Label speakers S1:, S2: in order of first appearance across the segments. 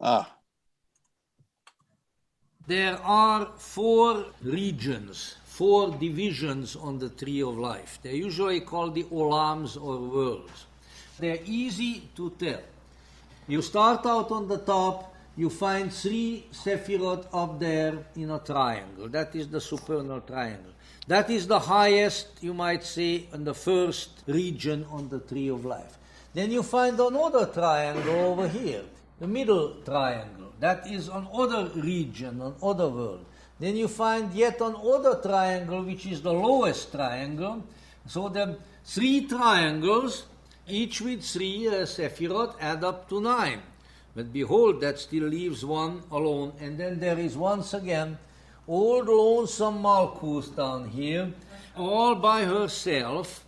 S1: Ah,
S2: There are 4 regions, 4 divisions on the tree of life. They're usually called the olams or worlds. They're easy to tell. You start out on the top, you find 3 Sephirot up there in a triangle. That is the supernal triangle. That is the highest, you might say, in the first region on the tree of life. Then you find another triangle over here, the middle triangle. That is another region, another world. Then you find yet another triangle, which is the lowest triangle. So the 3 triangles, each with 3 Sephirot, add up to 9. But behold, that still leaves one alone. And then there is once again old lonesome Malkuth down here, all by herself,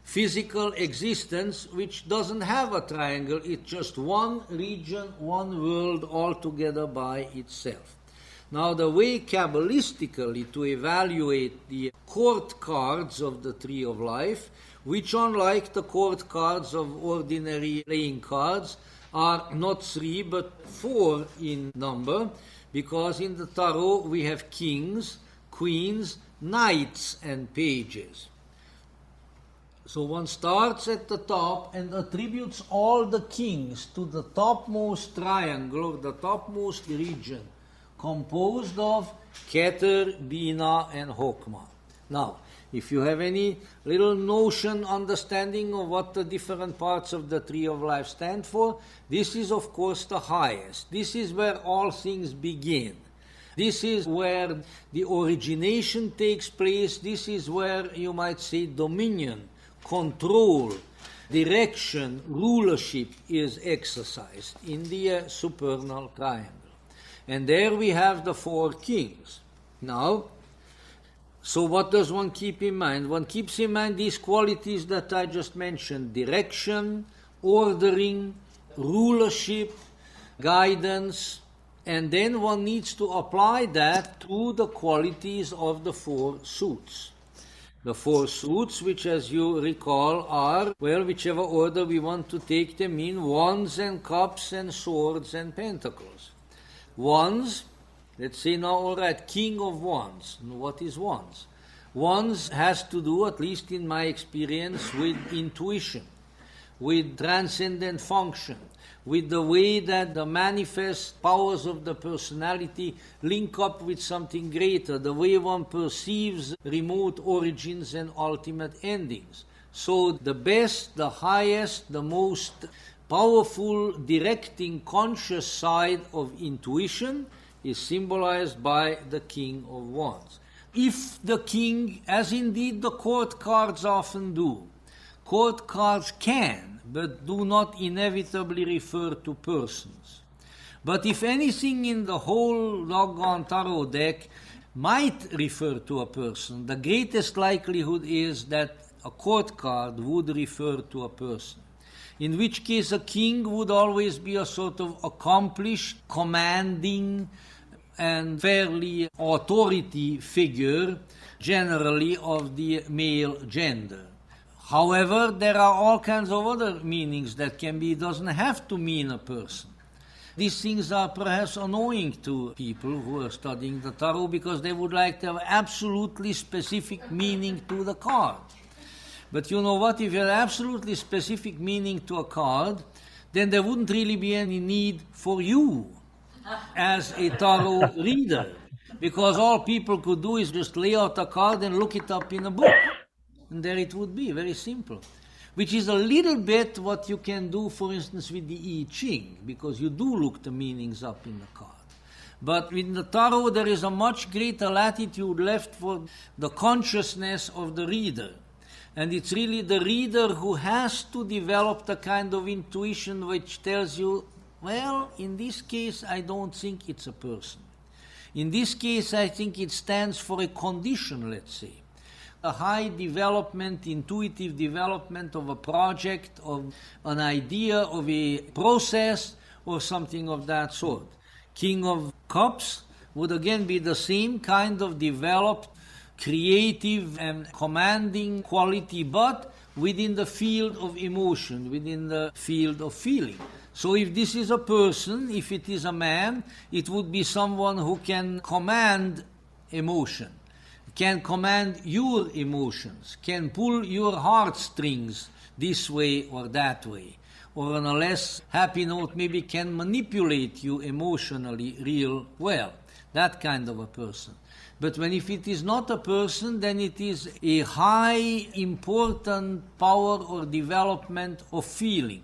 S2: physical existence which doesn't have a triangle. It's just one region, one world altogether by itself. Now the way Kabbalistically to evaluate the court cards of the Tree of Life, which unlike the court cards of ordinary playing cards, are not 3 but 4 in number, because in the tarot we have kings, queens, knights and pages. So one starts at the top and attributes all the kings to the topmost triangle, or the topmost region, composed of Keter, Bina and Hokmah. Now, if you have any little notion, understanding of what the different parts of the Tree of Life stand for, this is of course the highest. This is where all things begin. This is where the origination takes place. This is where you might say dominion, control, direction, rulership is exercised in the supernal triangle. And there we have the 4 kings. Now, so what does one keep in mind? One keeps in mind these qualities that I just mentioned: direction, ordering, rulership, guidance, and then one needs to apply that to the qualities of the 4 suits. The 4 suits, which as you recall are, well, whichever order we want to take them in, wands and cups and swords and pentacles. Wands, let's say now, all right, king of wands. What is wands? Wands has to do, at least in my experience, with intuition, with transcendent function, with the way that the manifest powers of the personality link up with something greater, the way one perceives remote origins and ultimate endings. So the best, the highest, the most powerful, directing, conscious side of intuition is symbolized by the King of Wands. If the king, as indeed the court cards often do, court cards can, but do not inevitably refer to persons. But if anything in the whole doggone tarot deck might refer to a person, the greatest likelihood is that a court card would refer to a person. In which case a king would always be a sort of accomplished, commanding, and fairly authority figure, generally of the male gender. However, there are all kinds of other meanings that can be, doesn't have to mean a person. These things are perhaps annoying to people who are studying the tarot because they would like to have absolutely specific meaning to the card. But you know what, if you have absolutely specific meaning to a card, then there wouldn't really be any need for you as a tarot reader, because all people could do is just lay out a card and look it up in a book. And there it would be, very simple. Which is a little bit what you can do, for instance, with the I Ching, because you do look the meanings up in the card. But in the tarot, there is a much greater latitude left for the consciousness of the reader. And it's really the reader who has to develop the kind of intuition which tells you, well, in this case, I don't think it's a person. In this case, I think it stands for a condition, let's say. A high development, intuitive development of a project, of an idea, of a process, or something of that sort. King of Cups would again be the same kind of developed, creative and commanding quality, but within the field of emotion, within the field of feeling. So if this is a person, if it is a man, it would be someone who can command emotion, can command your emotions, can pull your heartstrings this way or that way, or on a less happy note, maybe can manipulate you emotionally real well. That kind of a person. But if it is not a person, then it is a high important power or development of feeling.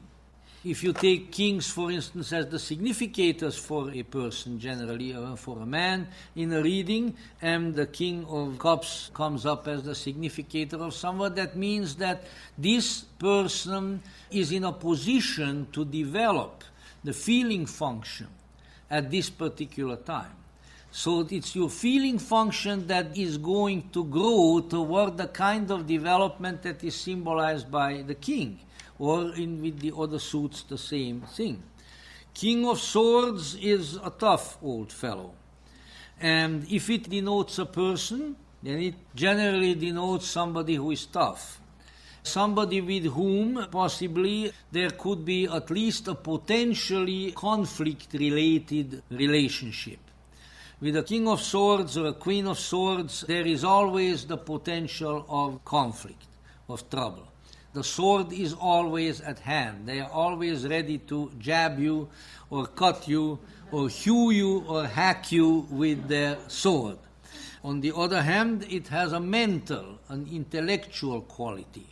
S2: If you take kings, for instance, as the significators for a person, generally, for a man in a reading, and the King of Cups comes up as the significator of someone, that means that this person is in a position to develop the feeling function at this particular time. So it's your feeling function that is going to grow toward the kind of development that is symbolized by the king, or with the other suits the same thing. King of Swords is a tough old fellow. And if it denotes a person, then it generally denotes somebody who is tough. Somebody with whom possibly there could be at least a potentially conflict-related relationship. With a King of Swords or a Queen of Swords, there is always the potential of conflict, of trouble. The sword is always at hand. They are always ready to jab you or cut you or hew you or hack you with their sword. On the other hand, it has a mental, an intellectual quality,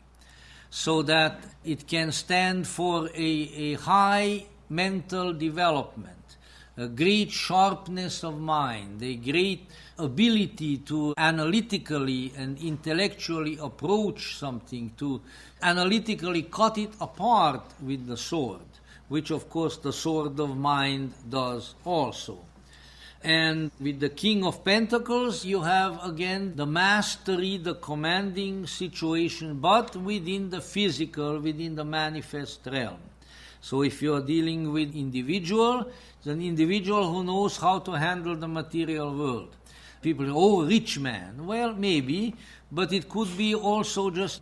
S2: so that it can stand for a high mental development, a great sharpness of mind, a great ability to analytically and intellectually approach something, to analytically cut it apart with the sword, which of course the sword of mind does also. And with the King of Pentacles, you have again the mastery, the commanding situation, but within the physical, within the manifest realm. So if you are dealing with individual, it's an individual who knows how to handle the material world. People say, oh, rich man. Well, maybe, but it could be also just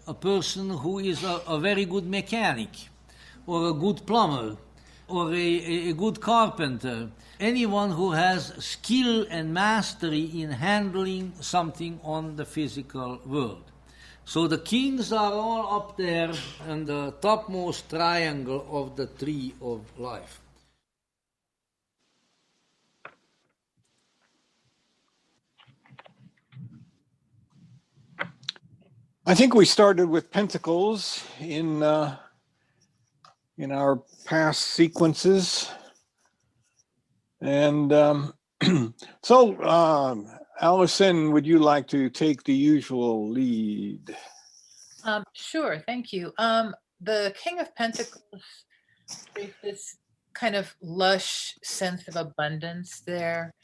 S2: a person who is a very good mechanic, or a good plumber, or a good carpenter. Anyone who has skill and mastery in handling something on the physical world. So the kings are all up there in the topmost triangle of the tree of life.
S1: I think we started with Pentacles in our past sequences. And so, Allison, would you like to take the usual lead?
S3: Sure, thank you. The King of Pentacles, there's this kind of lush sense of abundance there.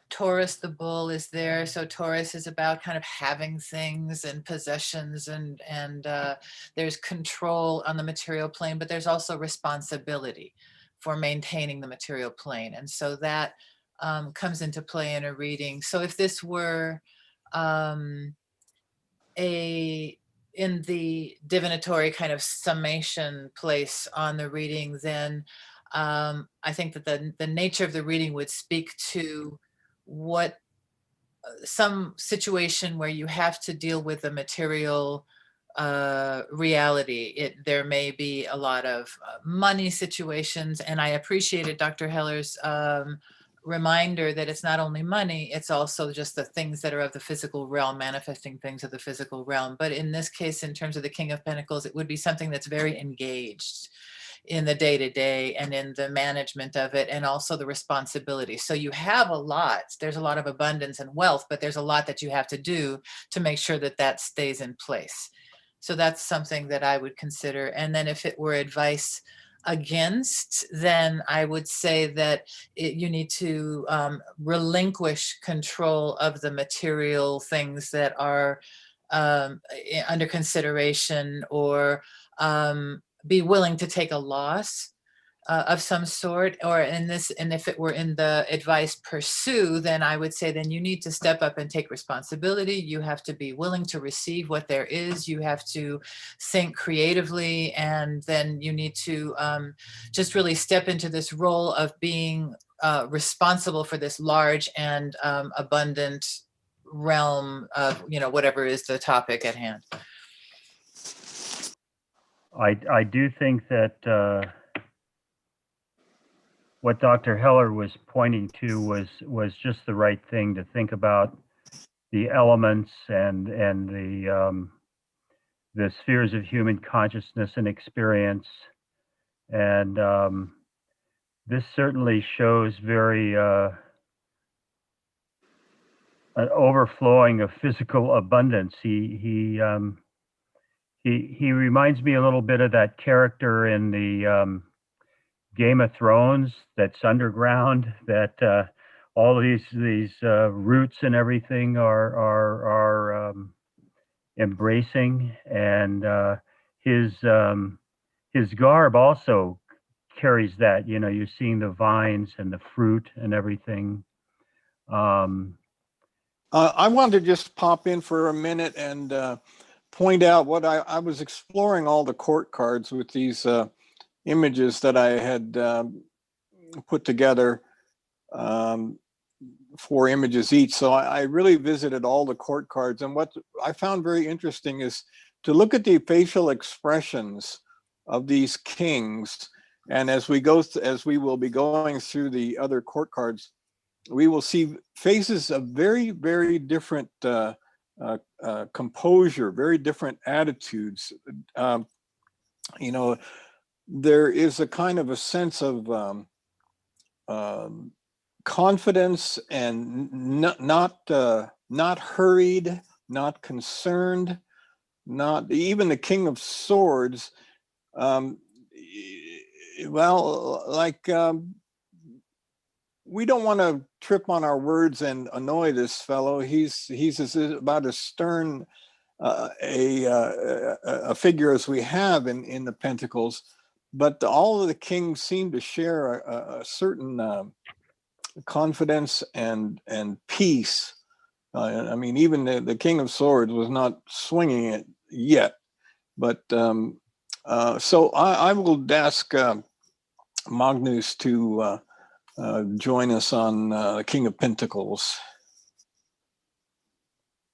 S3: Taurus, the bull, is there. So Taurus is about kind of having things and possessions, and there's control on the material plane, but there's also responsibility for maintaining the material plane. And so that comes into play in a reading. So if this were in the divinatory kind of summation place on the reading, then I think that the nature of the reading would speak to what some situation where you have to deal with the material reality. There may be a lot of money situations, and I appreciated Dr. Heller's reminder that it's not only money, it's also just the things that are of the physical realm, manifesting things of the physical realm. But in this case, in terms of the King of Pentacles, it would be something that's very engaged in the day-to-day and in the management of it, and also the responsibility. So you have a lot, there's a lot of abundance and wealth, but there's a lot that you have to do to make sure that that stays in place. So that's something that I would consider. And then if it were advice against, then I would say that you need to relinquish control of the material things that are under consideration, or be willing to take a loss of some sort, or and if it were in the advice pursue, then I would say then you need to step up and take responsibility. You have to be willing to receive what there is. You have to think creatively, and then you need to just really step into this role of being responsible for this large and abundant realm of, whatever is the topic at hand.
S4: I do think that what Dr. Heller was pointing to was just the right thing to think about the elements and the spheres of human consciousness and experience. And this certainly shows very an overflowing of physical abundance. He reminds me a little bit of that character in the Game of Thrones that's underground, that all these roots and everything are embracing, and his garb also carries that. You're seeing the vines and the fruit and everything.
S1: I wanted to just pop in for a minute and point out what I was exploring all the court cards with these images that I had put together, 4 images each. So I really visited all the court cards, and what I found very interesting is to look at the facial expressions of these kings. And as we will be going through the other court cards, we will see faces of very, very different composure, very different attitudes. There is a kind of a sense of confidence and not hurried, not concerned, not even the King of Swords. We don't want to trip on our words and annoy this fellow. He's about as stern a figure as we have in the Pentacles, but all of the kings seem to share a certain confidence and peace. I mean, even the King of Swords was not swinging it yet, but so I will ask Magnus to join us on the King of Pentacles.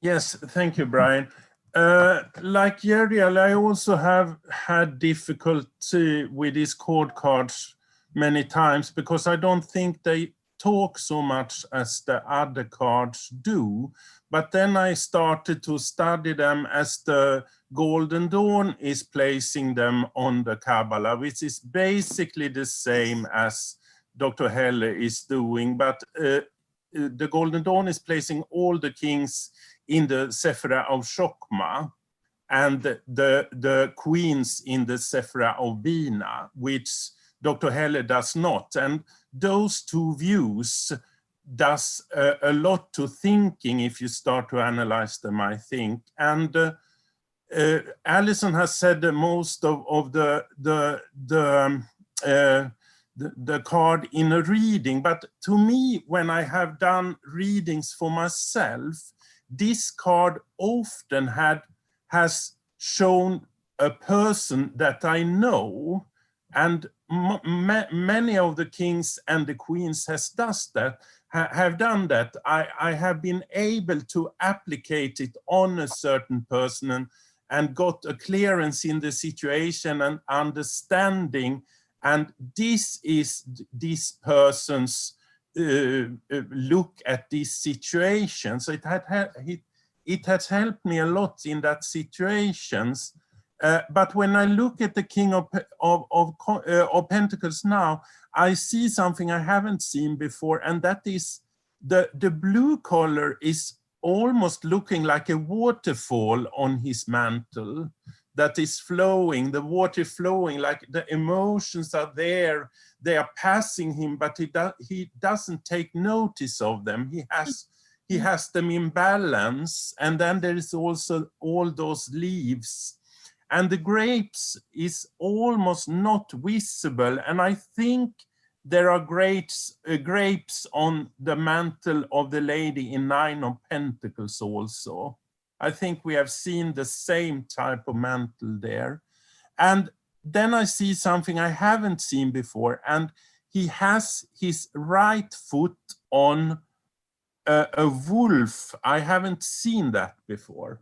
S5: Yes, thank you, Brian. Like Jeriel, I also have had difficulty with these chord cards many times because I don't think they talk so much as the other cards do. But then I started to study them as the Golden Dawn is placing them on the Kabbalah, which is basically the same as Dr. Heller is doing, but the Golden Dawn is placing all the kings in the Sephira of Chokmah and the queens in the Sephira of Bina, which Dr. Heller does not. And those two views does a lot to thinking if you start to analyze them, I think. And Alison has said that most of the card in a reading, but to me, when I have done readings for myself, this card often has shown a person that I know, and many of the kings and the queens have done that. I have been able to applicate it on a certain person and got a clearance in the situation and understanding. And this is this person's look at this situation. So it has helped me a lot in that situations. But when I look at the King of Pentacles now, I see something I haven't seen before, and that is the blue color is almost looking like a waterfall on his mantle that is flowing, the water flowing, like the emotions are there, they are passing him, but he doesn't take notice of them. He has them in balance. And then there is also all those leaves. and the grapes is almost not visible. And I think there are grapes on the mantle of the lady in Nine of Pentacles also. I think we have seen the same type of mantle there. And then I see something I haven't seen before, and he has his right foot on a wolf. I haven't seen that before.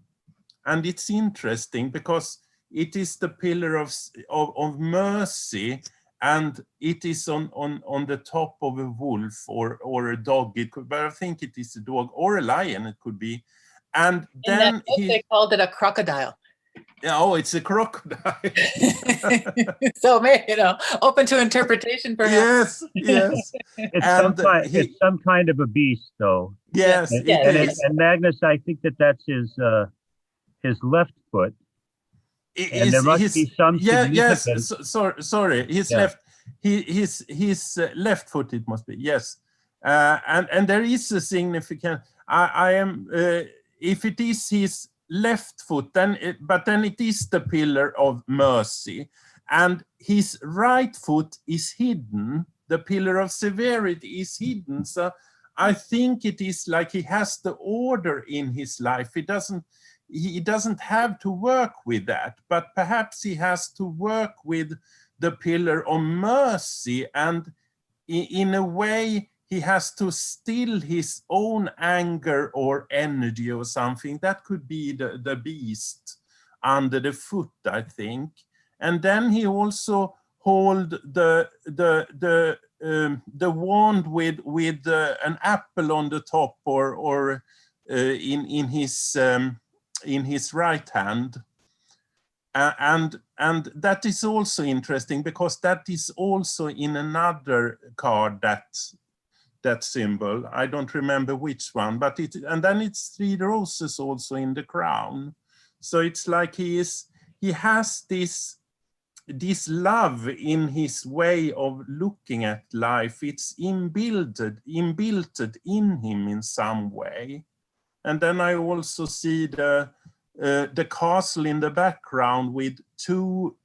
S5: And it's interesting because it is the pillar of mercy, and it is on the top of a wolf or a dog. It could, but I think it is a dog or a lion. It could be. And
S3: In
S5: then
S3: that book, they called it a crocodile.
S5: oh, it's a crocodile.
S3: So, you know, open to interpretation, perhaps.
S5: Yes.
S4: It's
S5: And
S4: it's some kind of a beast, though.
S5: Yes,
S3: Yes,
S5: it
S3: yes.
S5: is.
S4: And Magnus, I think that's his left foot. And there must be some
S5: Yes.
S4: significance.
S5: Sorry. His
S4: Yeah.
S5: left. His left foot. It must be. Yes. And there is a significant. I am. If it is his left foot, then it is the pillar of mercy, and his right foot is hidden. The pillar of severity is hidden. So I think it is like he has the order in his life. He doesn't have to work with that, but perhaps he has to work with the pillar of mercy, and in a way he has to still his own anger or energy or something. That could be the beast under the foot, I think. And then he also hold the wand with an apple on the top, or in his right hand. And that is also interesting because that is also in another card, that symbol. I don't remember which one, but and then it's 3 roses also in the crown. So it's like he has this love in his way of looking at life. It's inbuilt in him in some way. And then I also see the castle in the background with 2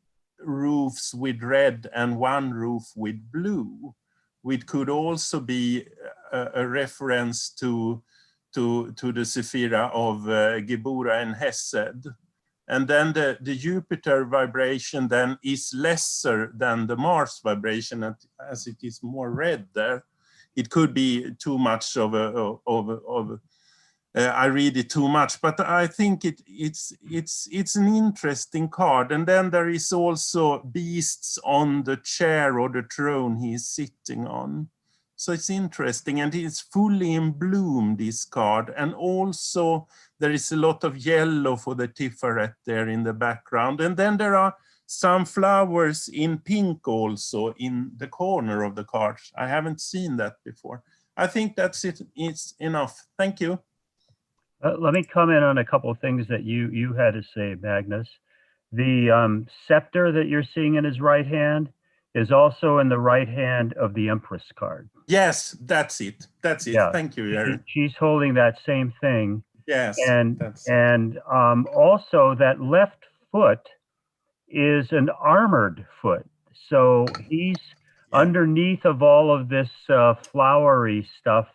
S5: roofs with red and 1 roof with blue, which could also be a reference to the Sephira of Gebura and Hesed. And then the Jupiter vibration then is lesser than the Mars vibration, as it is more red there. It could be too much of I read it too much, but I think it's an interesting card. And then there is also beasts on the chair or the throne he is sitting on. So it's interesting, and it's fully in bloom, this card. And also there is a lot of yellow for the Tiferet there in the background. And then there are some flowers in pink also in the corner of the card. I haven't seen that before. I think that's it. It's enough. Thank you.
S4: Let me comment on a couple of things that you had to say, Magnus. The scepter that you're seeing in his right hand is also in the right hand of the Empress card.
S5: Yes, that's it. That's it.
S4: Yeah.
S5: Thank you, Jerry.
S4: She's holding that same thing.
S5: Yes.
S4: And also that left foot is an armored foot. So he's underneath of all of this flowery stuff,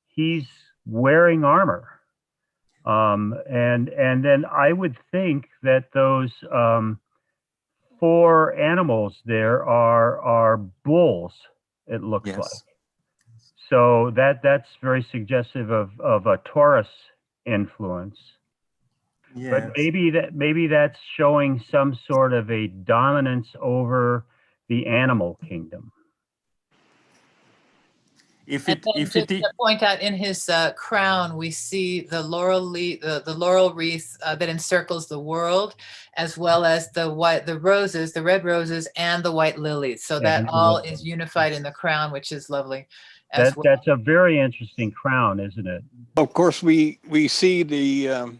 S4: he's wearing armor. And then I would think that those 4 animals there are bulls, it looks
S5: Yes.
S4: like. So that's very suggestive of a Taurus influence.
S5: Yes.
S4: But maybe that's showing some sort of a dominance over the animal kingdom.
S3: And then just to point out, in his crown, we see the laurel wreath that encircles the world, as well as the red roses, and the white lilies. So that all is unified in the crown, which is lovely.
S4: That's a very interesting crown, isn't it?
S1: Of course, we see the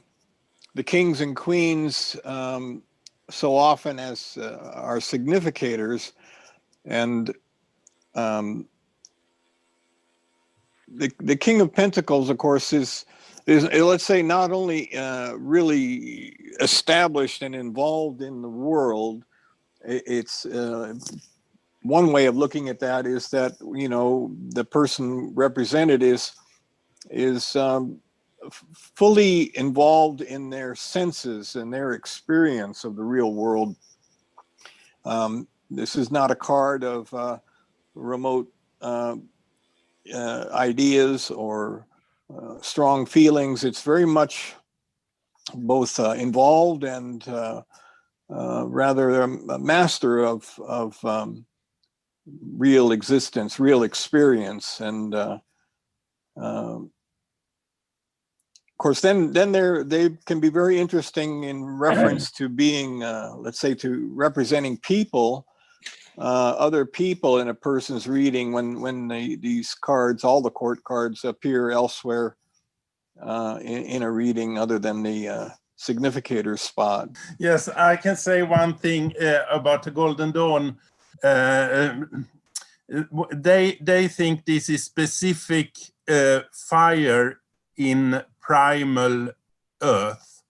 S1: kings and queens so often as our significators, and the King of Pentacles, of course, is is, let's say, not only really established and involved in the world. It's one way of looking at that is that, you know, the person represented is fully involved in their senses and their experience of the real world. This is not a card of remote ideas or strong feelings. It's very much both involved and rather a master of real existence, real experience, and of course, then they can be very interesting in reference to being, let's say, to representing people, other people in a person's reading. When these cards, all the court cards, appear elsewhere in a reading other than the significator spot.
S5: Yes, I can say one thing about the Golden Dawn. They think this is specific fire in primal earth,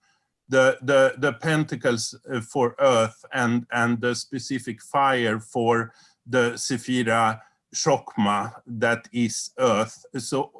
S5: the pentacles for earth, and the specific fire for the Sephira Chokmah, that is earth. So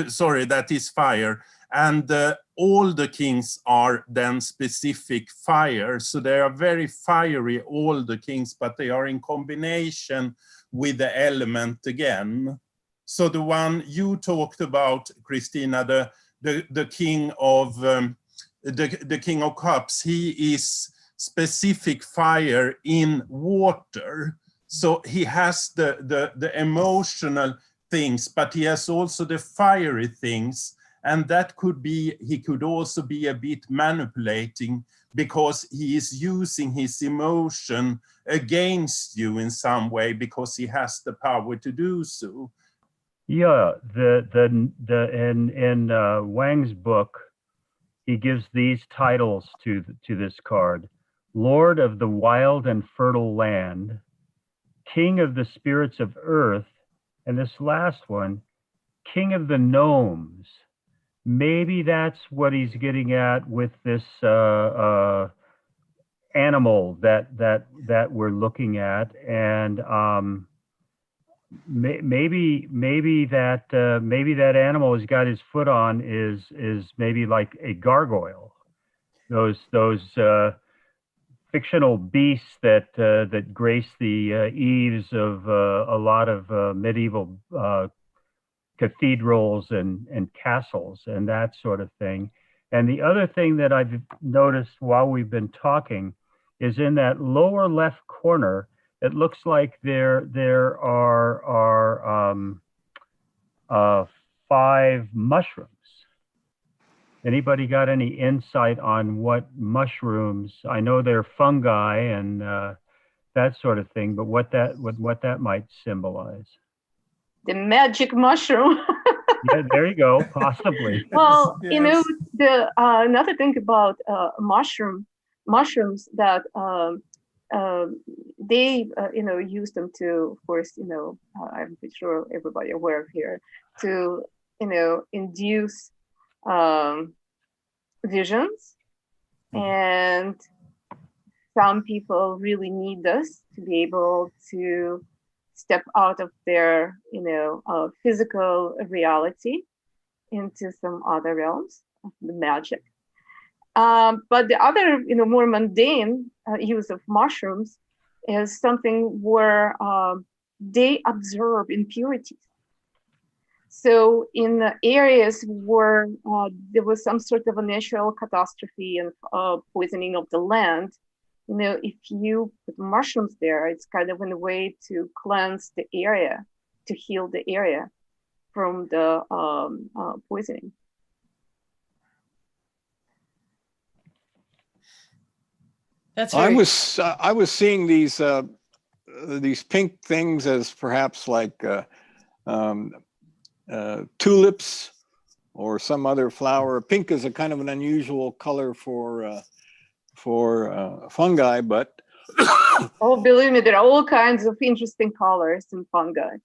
S5: sorry, that is fire. And all the kings are then specific fire. So they are very fiery, all the kings, but they are in combination with the element again. So the one you talked about, Christina, the king of the King of Cups, he is specific fire in water. So he has the emotional things, but he has also the fiery things. And that could be, he could also be a bit manipulating, because he is using his emotion against you in some way, because he has the power to do so.
S4: Yeah, in Wang's book, he gives these titles to this card: Lord of the Wild and Fertile Land, King of the Spirits of Earth, and this last one, King of the Gnomes. Maybe that's what he's getting at with this animal that we're looking at, and maybe that animal has got his foot on is maybe like a gargoyle, those fictional beasts that grace the eaves of a lot of medieval cathedrals and castles and that sort of thing. And the other thing that I've noticed while we've been talking is in that lower left corner, it looks like there are 5 mushrooms. Anybody got any insight on what mushrooms? I know they're fungi and that sort of thing, but what that might symbolize.
S6: The magic mushroom.
S4: Yeah, there you go, possibly.
S6: Well,
S5: Yes.
S6: you know, the another thing about mushrooms that they use them to, of course, I'm pretty sure everybody aware of here, to induce visions, and some people really need this to be able to step out of their physical reality into some other realms of the magic. But the other more mundane use of mushrooms is something where they absorb impurities. So in the areas where there was some sort of a natural catastrophe and poisoning of the land, if you put mushrooms there, it's kind of in a way to cleanse the area, to heal the area from the poisoning.
S3: That's
S1: I
S3: very
S1: was seeing these pink things as perhaps like tulips or some other flower. Pink is a kind of an unusual color for fungi, but
S6: Oh, believe me, there are all kinds of interesting colors in fungi.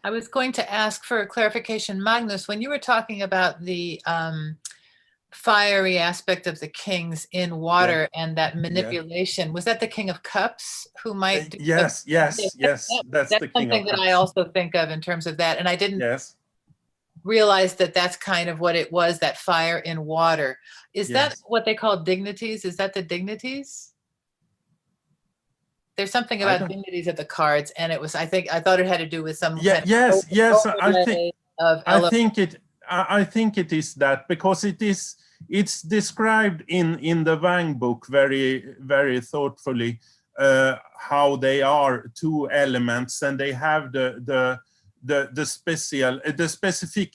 S3: I was going to ask for a clarification, Magnus, when you were talking about the fiery aspect of the kings in water and that manipulation, was that the King of Cups who might do
S5: Yes, yes, yes. That's the King of
S3: something that I
S5: Cups.
S3: also think of in terms of that. And I didn't
S5: Yes,
S3: realize that that's kind of what it was, that fire in water. Is that
S5: Yes.
S3: what they call dignities? Is that the dignities? There's something
S5: I
S3: about
S5: don't-
S3: dignities of the cards, and it was, I thought it had to do with some
S5: Yeah,
S3: kind of
S5: yes, yes.
S3: overlay of
S5: I think it is that, because it's described in the Wang book very, very thoughtfully, how they are two elements, and they have the specific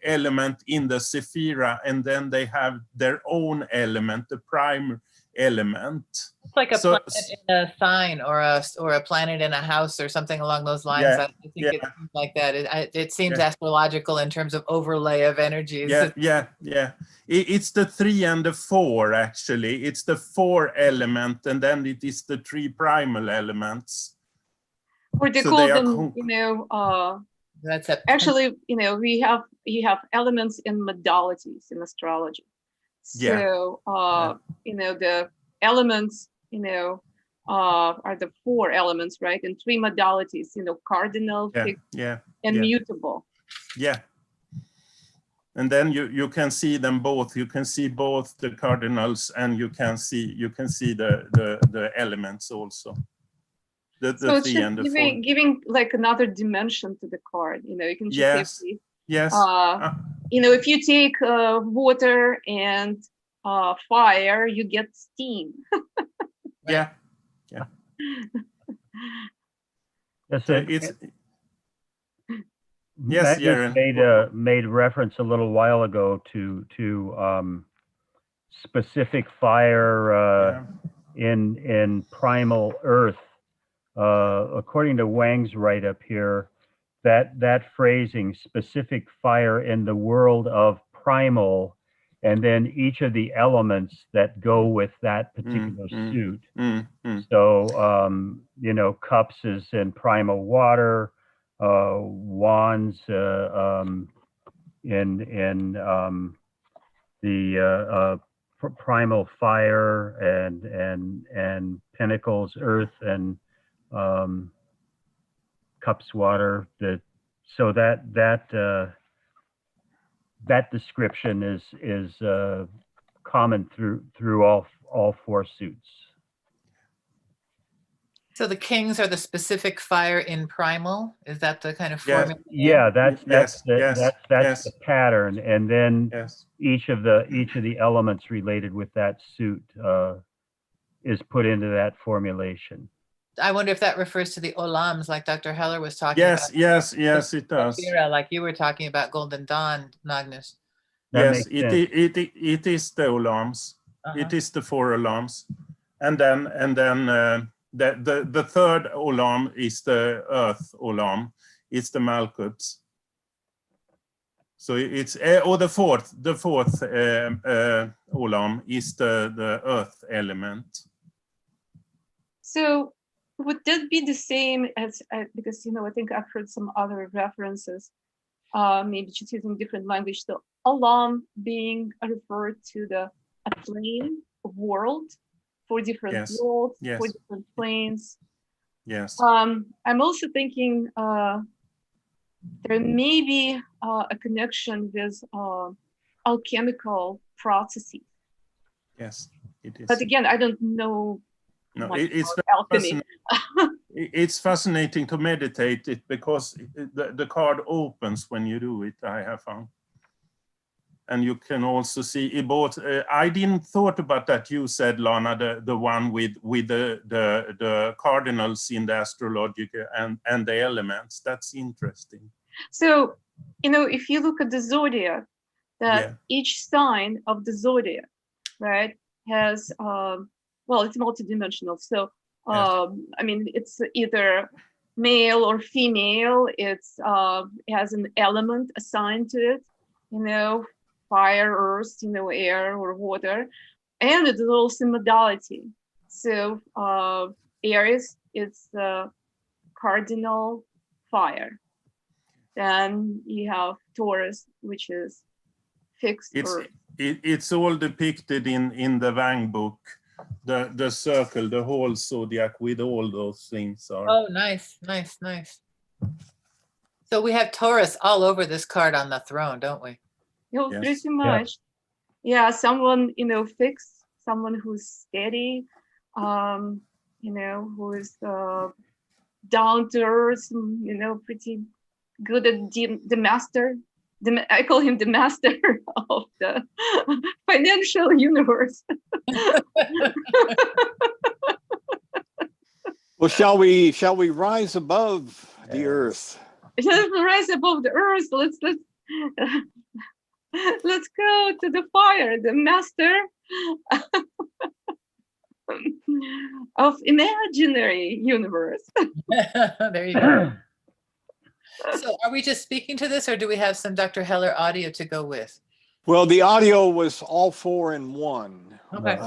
S5: element in the Sephira, and then they have their own element, the prime element.
S3: It's like a
S5: So-
S3: planet in a sign, or a planet in a house, or something along those lines.
S5: Yeah,
S3: I think
S5: yeah.
S3: it seems like that. It seems
S5: Yeah.
S3: astrological in terms of overlay of energies.
S5: Yeah. It's the 3 and the 4, actually. It's the 4 element, and then it is the 3 primal elements.
S6: Or they
S5: So
S6: call
S5: they are
S6: them,
S3: That's a
S6: actually, you have elements and modalities in astrology.
S5: Yeah.
S6: So, the elements, are the 4 elements, right? And 3 modalities, cardinal,
S5: Yeah,
S6: fixed,
S5: yeah,
S6: and
S5: yeah.
S6: mutable.
S5: yeah. And then you can see them both. You can see both the cardinals, and you can see the elements also. The
S6: So it's
S5: 3
S6: just
S5: and the 4.
S6: giving like another dimension to the card. You can just
S5: Yes.
S6: say,
S5: Yes.
S6: if you take water and fire, you get steam.
S5: Yeah.
S4: Yes,
S5: So
S4: it-
S5: it's Yes,
S4: Magnus
S5: Jaren.
S4: made reference a little while ago to specific fire in primal earth. According to Wang's write-up here, that phrasing, specific fire in the world of primal, and then each of the elements that go with that particular suit. So, cups is in primal water, wands in the primal fire, and pentacles earth, and cups water. So that description is common through all 4 suits.
S3: So the kings are the specific fire in primal. Is that the kind of
S5: Yeah.
S3: formula?
S4: Yeah, that's
S5: Yes,
S4: the pattern, and then
S5: Yes.
S4: each of the elements related with that suit is put into that formulation.
S3: I wonder if that refers to the olams, like Dr. Heller was talking
S5: Yes,
S3: about.
S5: yes, it does.
S3: Sephira, like you were talking about Golden Dawn, Magnus.
S4: That
S5: Yes,
S4: makes sense.
S5: it is the alarms.
S3: Uh-huh.
S5: It is the 4 alarms, and then the third alarm is the earth alarm. It's the Malkuths. So it's or the fourth alarm is the earth element.
S6: So would that be the same as, because, I think I've heard some other references, maybe just using different language, the alarm being referred to a plane, a world, 4 different
S5: Yes.
S6: worlds,
S5: Yes.
S6: 4 different planes.
S5: Yes.
S6: I'm also thinking there may be a connection with alchemical processes.
S5: Yes, it is.
S6: But again, I don't know
S5: No,
S6: much
S5: it's
S6: about alchemy.
S5: it's fascinating to meditate it, because the card opens when you do it, I have found. And you can also see it both. I didn't thought about that. You said, Lana, the one with the cardinals in the astrological and the elements. That's interesting.
S6: So, if you look at the zodiac, that
S5: Yeah.
S6: each sign of the zodiac, right, has, it's multidimensional. So, it's either male or female. It has an element assigned to it, fire, earth, air or water, and it's also modality. So, Aries, it's cardinal fire. Then you have Taurus, which is fixed earth.
S5: It's all depicted in the Wang book. The circle, the whole zodiac with all those things are.
S3: Oh, nice, nice, nice. So we have Taurus all over this card on the throne, don't we?
S6: Pretty much. Yeah, someone, fixed, someone who's steady, who is down to earth, pretty good at the master. I call him the master of the financial universe.
S1: Well, shall we rise above the earth?
S6: Let's rise above the earth. Let's go to the fire, the master of imaginary universe.
S3: There you go. So are we just speaking to this, or do we have some Dr. Heller audio to go with?
S1: Well, the audio was all 4 in 1.
S3: Okay.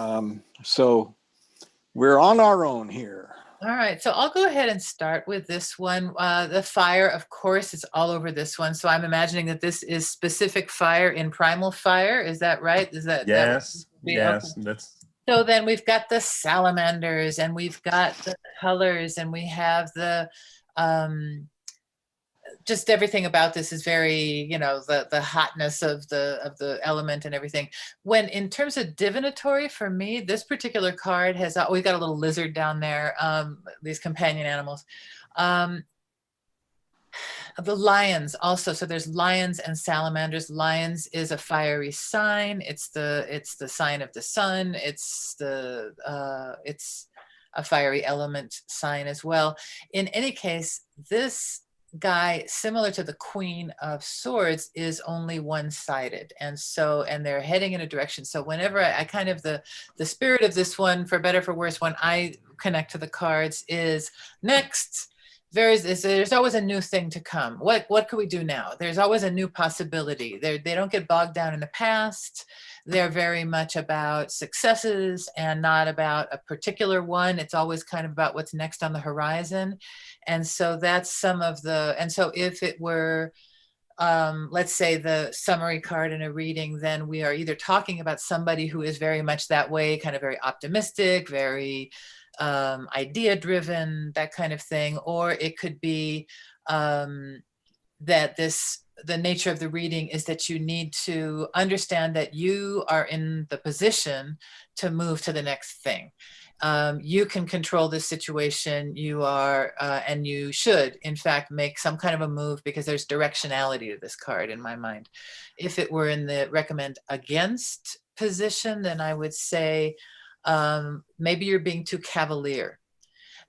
S1: So we're on our own here.
S3: All right, so I'll go ahead and start with this one. The fire, of course, is all over this one. So I'm imagining that this is specific fire in primal fire. Is that right? Is that?
S5: Yes, yes.
S3: Okay.
S5: That's.
S3: So then we've got the salamanders, and we've got the colors, and we have the just everything about this is very, the hotness of the element and everything. When in terms of divinatory, for me, this particular card has, we've got a little lizard down there, these companion animals. The lions also, so there's lions and salamanders. Lions is a fiery sign. It's the sign of the sun. It's a fiery element sign as well. In any case, this guy, similar to the Queen of Swords, is only one-sided, and they're heading in a direction. So whenever I kind of the spirit of this one, for better for worse, when I connect to the cards is next. There's always a new thing to come. What could we do now? There's always a new possibility. They don't get bogged down in the past. They're very much about successes and not about a particular one. It's always kind of about what's next on the horizon. And so that's some of and so if it were, let's say the summary card in a reading, then we are either talking about somebody who is very much that way, kind of very optimistic, very idea driven, that kind of thing. Or it could be that the nature of the reading is that you need to understand that you are in the position to move to the next thing. You can control this situation. You are, and you should, in fact, make some kind of a move, because there's directionality to this card in my mind. If it were in the recommend against position, then I would say maybe you're being too cavalier.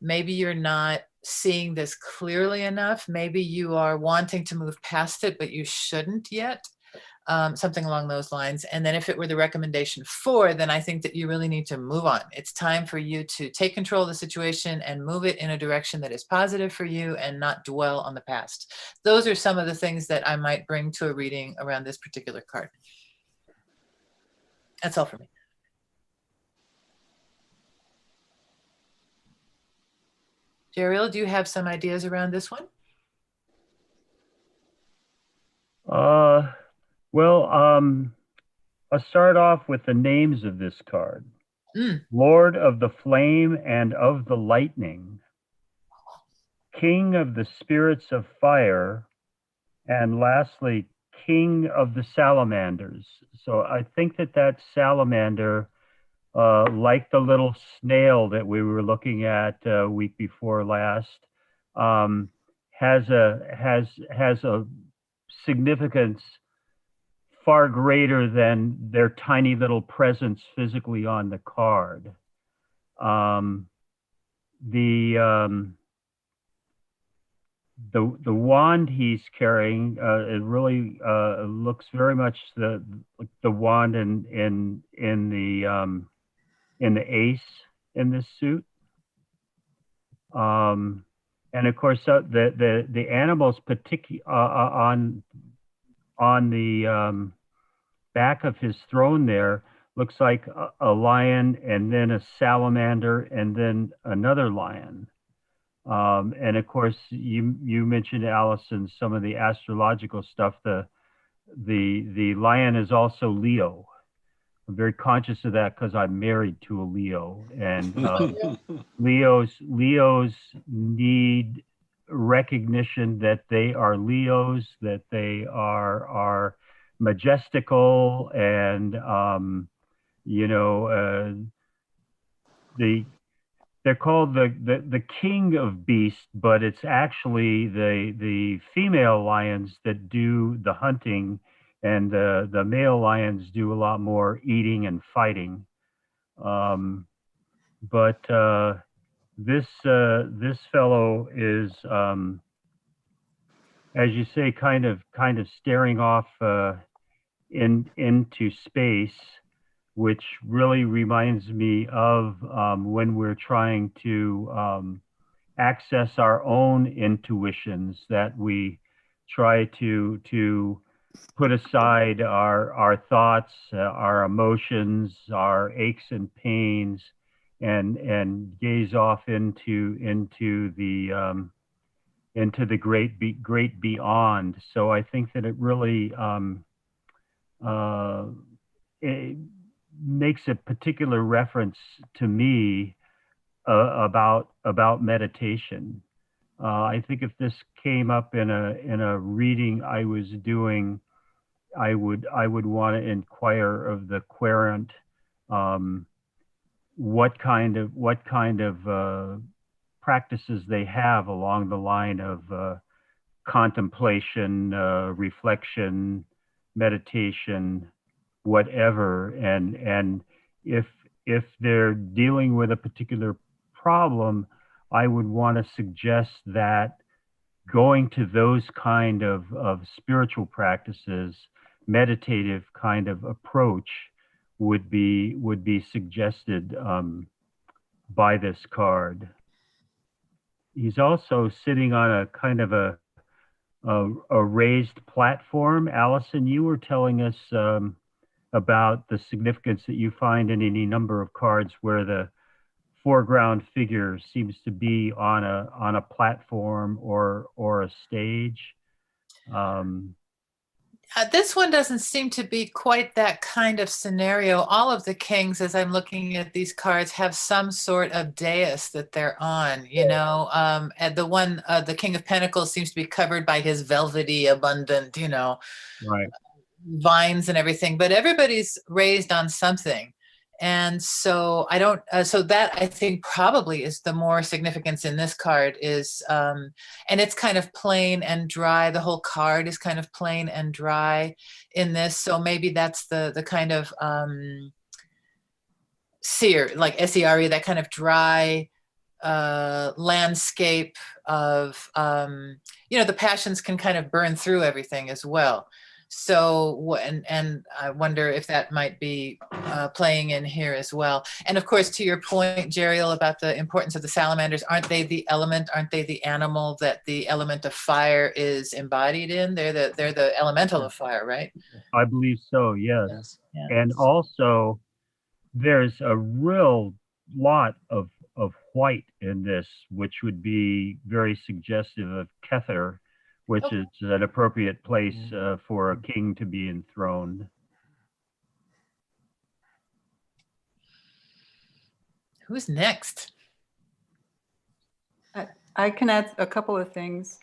S3: Maybe you're not seeing this clearly enough. Maybe you are wanting to move past it, but you shouldn't yet. Something along those lines. And then if it were the recommendation for, then I think that you really need to move on. It's time for you to take control of the situation and move it in a direction that is positive for you and not dwell on the past. Those are some of the things that I might bring to a reading around this particular card. That's all for me. Jeriel, do you have some ideas around this one?
S4: Well, I'll start off with the names of this card. Lord of the Flame and of the Lightning, King of the Spirits of Fire, and lastly, King of the Salamanders. So I think that salamander, like the little snail that we were looking at week before last, has a significance far greater than their tiny little presence physically on the card. The wand he's carrying, it really looks very much like the wand in the ace in this suit. And of course, the animals, on the back of his throne there, looks like a lion, and then a salamander, and then another lion. And of course, you mentioned, Allison, some of the astrological stuff. The lion is also Leo. I'm very conscious of that because I'm married to a Leo, and Leos need recognition that they are Leos, that they are majestical, and they're called the king of beasts, but it's actually the female lions that do the hunting, and the male lions do a lot more eating and fighting. But this fellow is, as you say, kind of staring off into space, which really reminds me of when we're trying to access our own intuitions, that we try to put aside our thoughts, our emotions, our aches and pains, and gaze off into the great beyond. So I think that it really it makes a particular reference to me about meditation. I think if this came up in a reading I was doing, I would want to inquire of the querent what kind of practices they have along the line of contemplation, reflection, meditation, whatever, and if they're dealing with a particular problem, I would want to suggest that going to those kind of spiritual practices, meditative kind of approach, would be suggested by this card. He's also sitting on a kind of a raised platform. Allison, you were telling us about the significance that you find in any number of cards where the foreground figure seems to be on a platform or a stage.
S3: This one doesn't seem to be quite that kind of scenario. All of the kings, as I'm looking at these cards, have some sort of dais that they're on, and the King of Pentacles seems to be covered by his velvety, abundant,
S4: Right.
S3: vines and everything, but everybody's raised on something. And so so that I think probably is the more significance in this card is, and it's kind of plain and dry. The whole card is kind of plain and dry in this. So maybe that's the kind of seer, like S-E-R-E, that kind of dry landscape of, the passions can kind of burn through everything as well. So, and I wonder if that might be playing in here as well. And of course, to your point, Jeriel, about the importance of the salamanders, aren't they the element? Aren't they the animal that the element of fire is embodied in? They're the elemental of fire, right?
S4: I believe so, yes.
S3: Yeah.
S4: And also, there's a real lot of white in this, which would be very suggestive of Kether, which is an appropriate place for a king to be enthroned.
S3: Who's next?
S7: I can add a couple of things.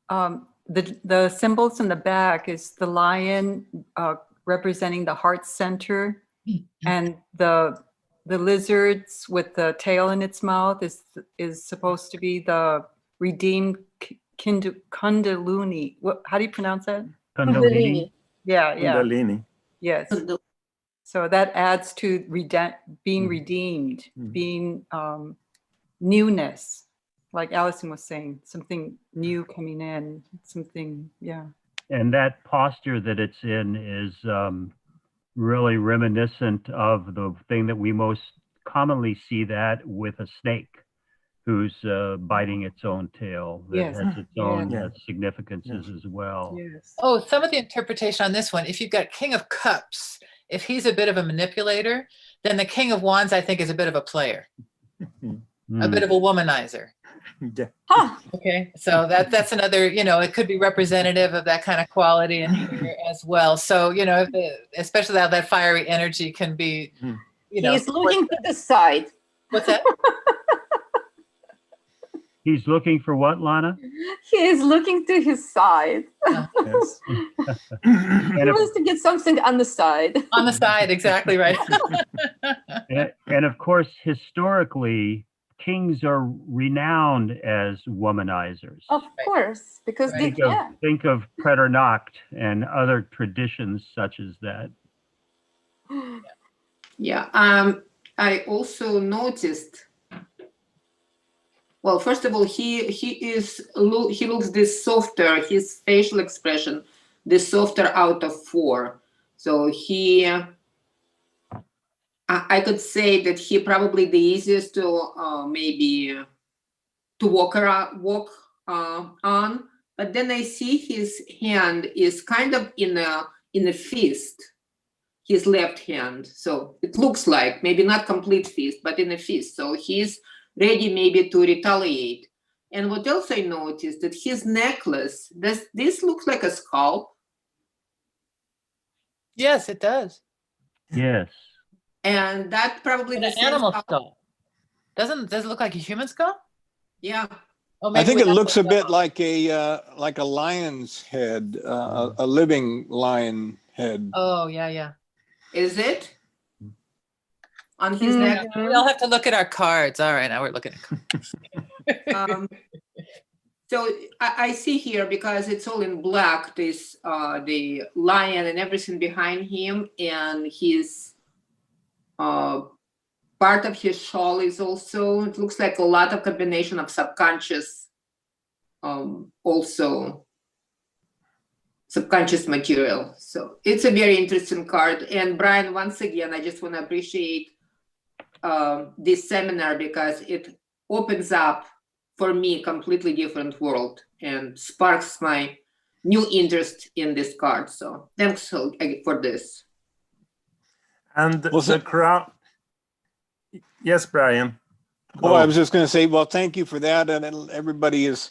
S7: The symbols in the back is the lion representing the heart center, and the lizards with the tail in its mouth is supposed to be the redeemed Kundalini. How do you pronounce that?
S4: Kundalini.
S7: Yeah.
S5: Kundalini.
S7: Yes. So that adds to being redeemed, being newness, like Allison was saying, something new coming in, something, yeah.
S4: And that posture that it's in is really reminiscent of the thing that we most commonly see that with a snake, who's biting its own tail. That
S7: Yes.
S4: has its own
S5: Yeah.
S4: significances as well.
S7: Yes.
S3: Oh, some of the interpretation on this one, if you've got King of Cups, if he's a bit of a manipulator, then the King of Wands, I think, is a bit of a player, a bit of a womanizer.
S5: Yeah.
S6: Huh.
S3: Okay, so that's another, it could be representative of that kind of quality in here as well. So, if especially how that fiery energy can be,
S5: Mm.
S6: He's looking to the side.
S3: what's that?
S4: He's looking for what, Lana?
S6: He is looking to his side.
S5: Yes.
S6: He
S4: And of,
S6: wants to get something on the side.
S3: On the side, exactly right.
S4: and of course, historically, kings are renowned as womanizers.
S6: Of course, because they
S3: Right.
S6: can.
S4: Think of Preternacht and other traditions such as that.
S8: Yeah, I also noticed. Well, first of all, he looks this softer. His facial expression, this softer out of 4. So I could say that he probably the easiest to maybe to walk on. But then I see his hand is kind of in a fist. His left hand. So it looks like maybe not complete fist, but in a fist. So he's ready maybe to retaliate. And what else I noticed that his necklace, this looks like a scalp.
S3: Yes, it does.
S4: Yes.
S8: And that probably
S3: An
S8: the same
S3: animal
S8: scalp.
S3: skull. Does it look like a human skull?
S8: Yeah.
S3: Oh,
S1: I
S3: maybe
S1: think
S3: we
S1: it
S3: have
S1: looks
S3: to
S1: a bit
S3: know.
S1: like a lion's head, a living lion head.
S3: Oh, yeah.
S8: Is it? On his
S6: Mm.
S8: neck?
S3: We all have to look at our cards. All right, now we're looking at cards.
S8: So I see here, because it's all in black, this the lion and everything behind him, and his part of his shawl is also, it looks like a lot of combination of subconscious, also subconscious material. So it's a very interesting card. And Brian, once again, I just want to appreciate this seminar, because it opens up for me a completely different world and sparks my new interest in this card. So thanks for this.
S5: And
S1: Was
S5: the
S1: it-
S5: crown. Yes, Brian.
S1: Oh, I was just going to say, well, thank you for that. And everybody is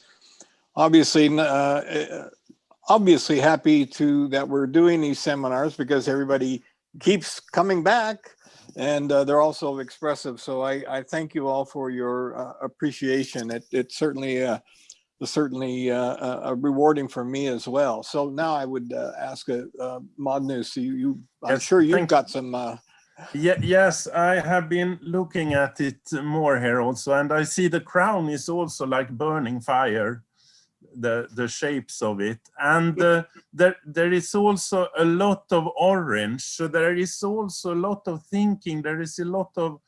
S1: obviously happy that we're doing these seminars, because everybody keeps coming back, and they're also expressive. So I thank you all for your appreciation. It's certainly rewarding for me as well. So now I would ask Magnus, I'm
S5: Yes,
S1: sure you've
S5: thank-
S1: got some.
S5: Yes, I have been looking at it more here also, and I see the crown is also like burning fire, the shapes of it, and there is also a lot of orange. So there is also a lot of thinking. There is a lot of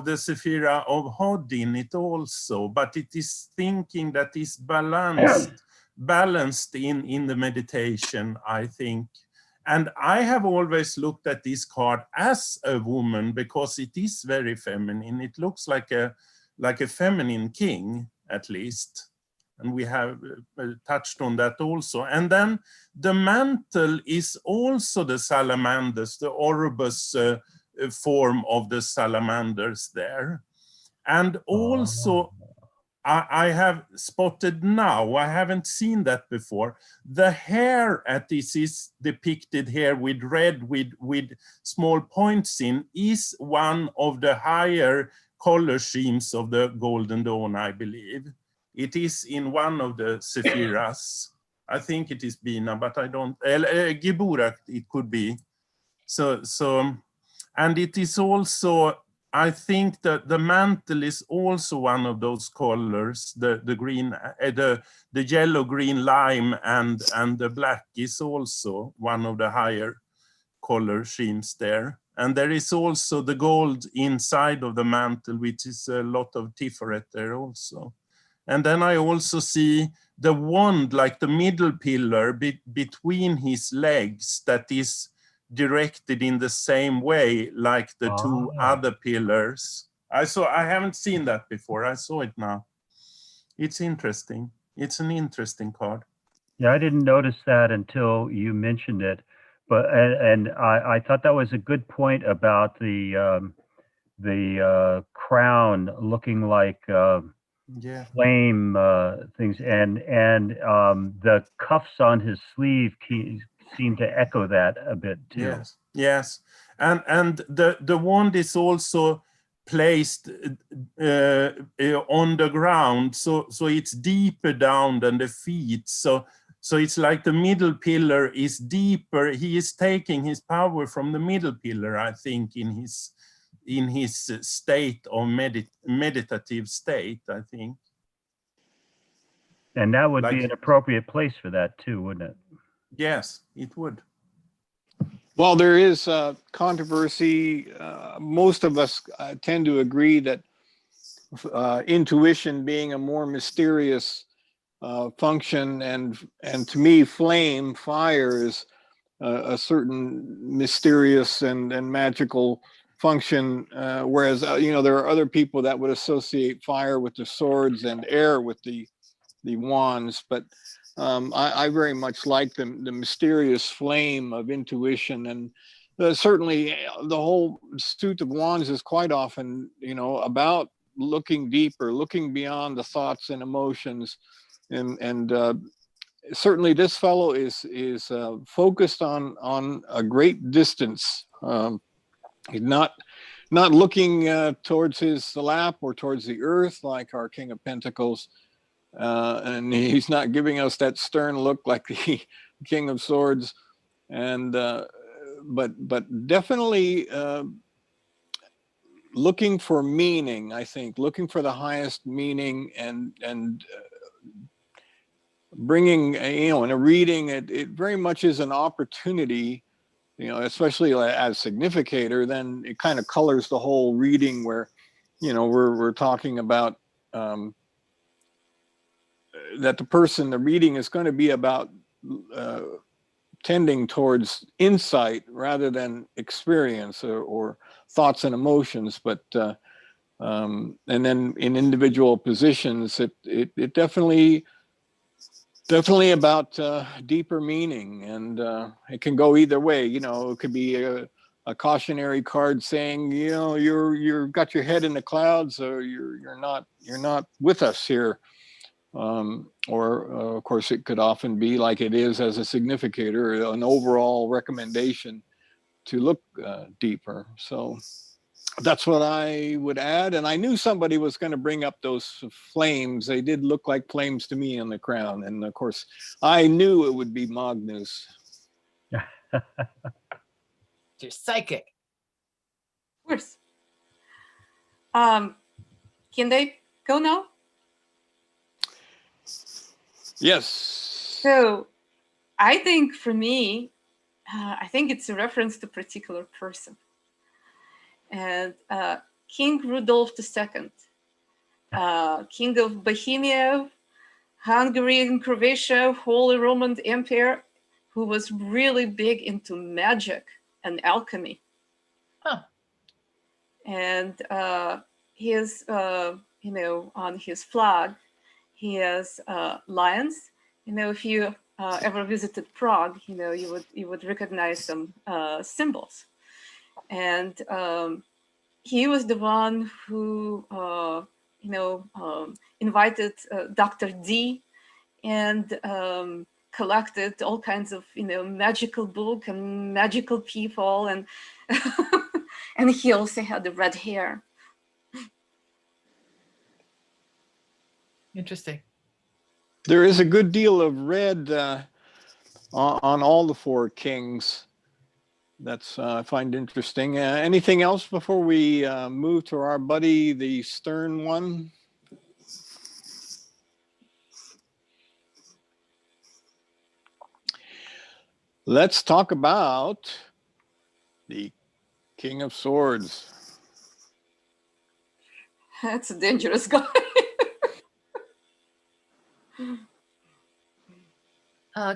S5: the Sephira of Hod in it also, but it is thinking that is balanced in the meditation, I think. And I have always looked at this card as a woman, because it is very feminine. It looks like a feminine king, at least. And we have touched on that also. And then the mantle is also the salamanders, the Oribus form of the salamanders there. And also, I have spotted now, I haven't seen that before, the hair at this is depicted here with red with small points in, is one of the higher color schemes of the Golden Dawn, I believe. It is in one of the Sephiras. I think it is Bina, but I don't, Geburak it could be. So, and it is also, I think that the mantle is also one of those colors, the green, the yellow, green, lime, and the black is also one of the higher color schemes there. And there is also the gold inside of the mantle, which is a lot of Tiferet there also. And then I also see the wand, like the middle pillar between his legs, that is directed in the same way like the two other pillars. I haven't seen that before. I saw it now. It's interesting. It's an interesting card.
S4: Yeah, I didn't notice that until you mentioned it, but and I thought that was a good point about the crown looking like
S5: Yeah.
S4: flame things, and the cuffs on his sleeve seem to echo that a bit too.
S5: Yes, yes, and the wand is also placed on the ground, so it's deeper down than the feet. So it's like the middle pillar is deeper. He is taking his power from the middle pillar, I think, in his state of meditative state, I think.
S4: And that would be
S5: Like-
S4: an appropriate place for that too, wouldn't it?
S5: Yes, it would.
S1: Well, there is controversy. Most of us tend to agree that intuition being a more mysterious function, and to me, fire is a certain mysterious and magical function. Whereas there are other people that would associate fire with the swords and air with the wands, but I very much like the mysterious flame of intuition, and certainly the whole suit of wands is quite often, about looking deeper, looking beyond the thoughts and emotions, and certainly this fellow is focused on a great distance. He's not looking towards his lap or towards the earth like our King of Pentacles. And he's not giving us that stern look like the King of Swords, and but definitely looking for meaning. I think looking for the highest meaning, and bringing in a reading. It very much is an opportunity, especially as significator. Then it kind of colors the whole reading, where we're talking about. That the reading is going to be about tending towards insight rather than experience or thoughts and emotions, but and then in individual positions, it definitely about deeper meaning, and it can go either way. It could be a cautionary card saying, you're got your head in the clouds, or you're not with us here. Or of course, it could often be like it is as a significator, an overall recommendation to look deeper. So that's what I would add. And I knew somebody was going to bring up those flames. They did look like flames to me on the crown. And of course, I knew it would be Magnus.
S3: You're psychic.
S6: Of course. Can they go now?
S1: Yes.
S6: So I think for me, I think it's a reference to a particular person. And King Rudolph II, King of Bohemia, Hungary and Croatia, Holy Roman Empire, who was really big into magic and alchemy.
S3: Huh.
S6: And he is, on his flag, he has lions. If you ever visited Prague, you would recognize some symbols. And he was the one who, invited Dr. D and collected all kinds of, magical book and magical people, and and he also had the red hair.
S3: Interesting.
S1: There is a good deal of red on all the four kings. That's I find interesting. Anything else before we move to our buddy, the stern one? Let's talk about the King of Swords.
S6: That's a dangerous guy.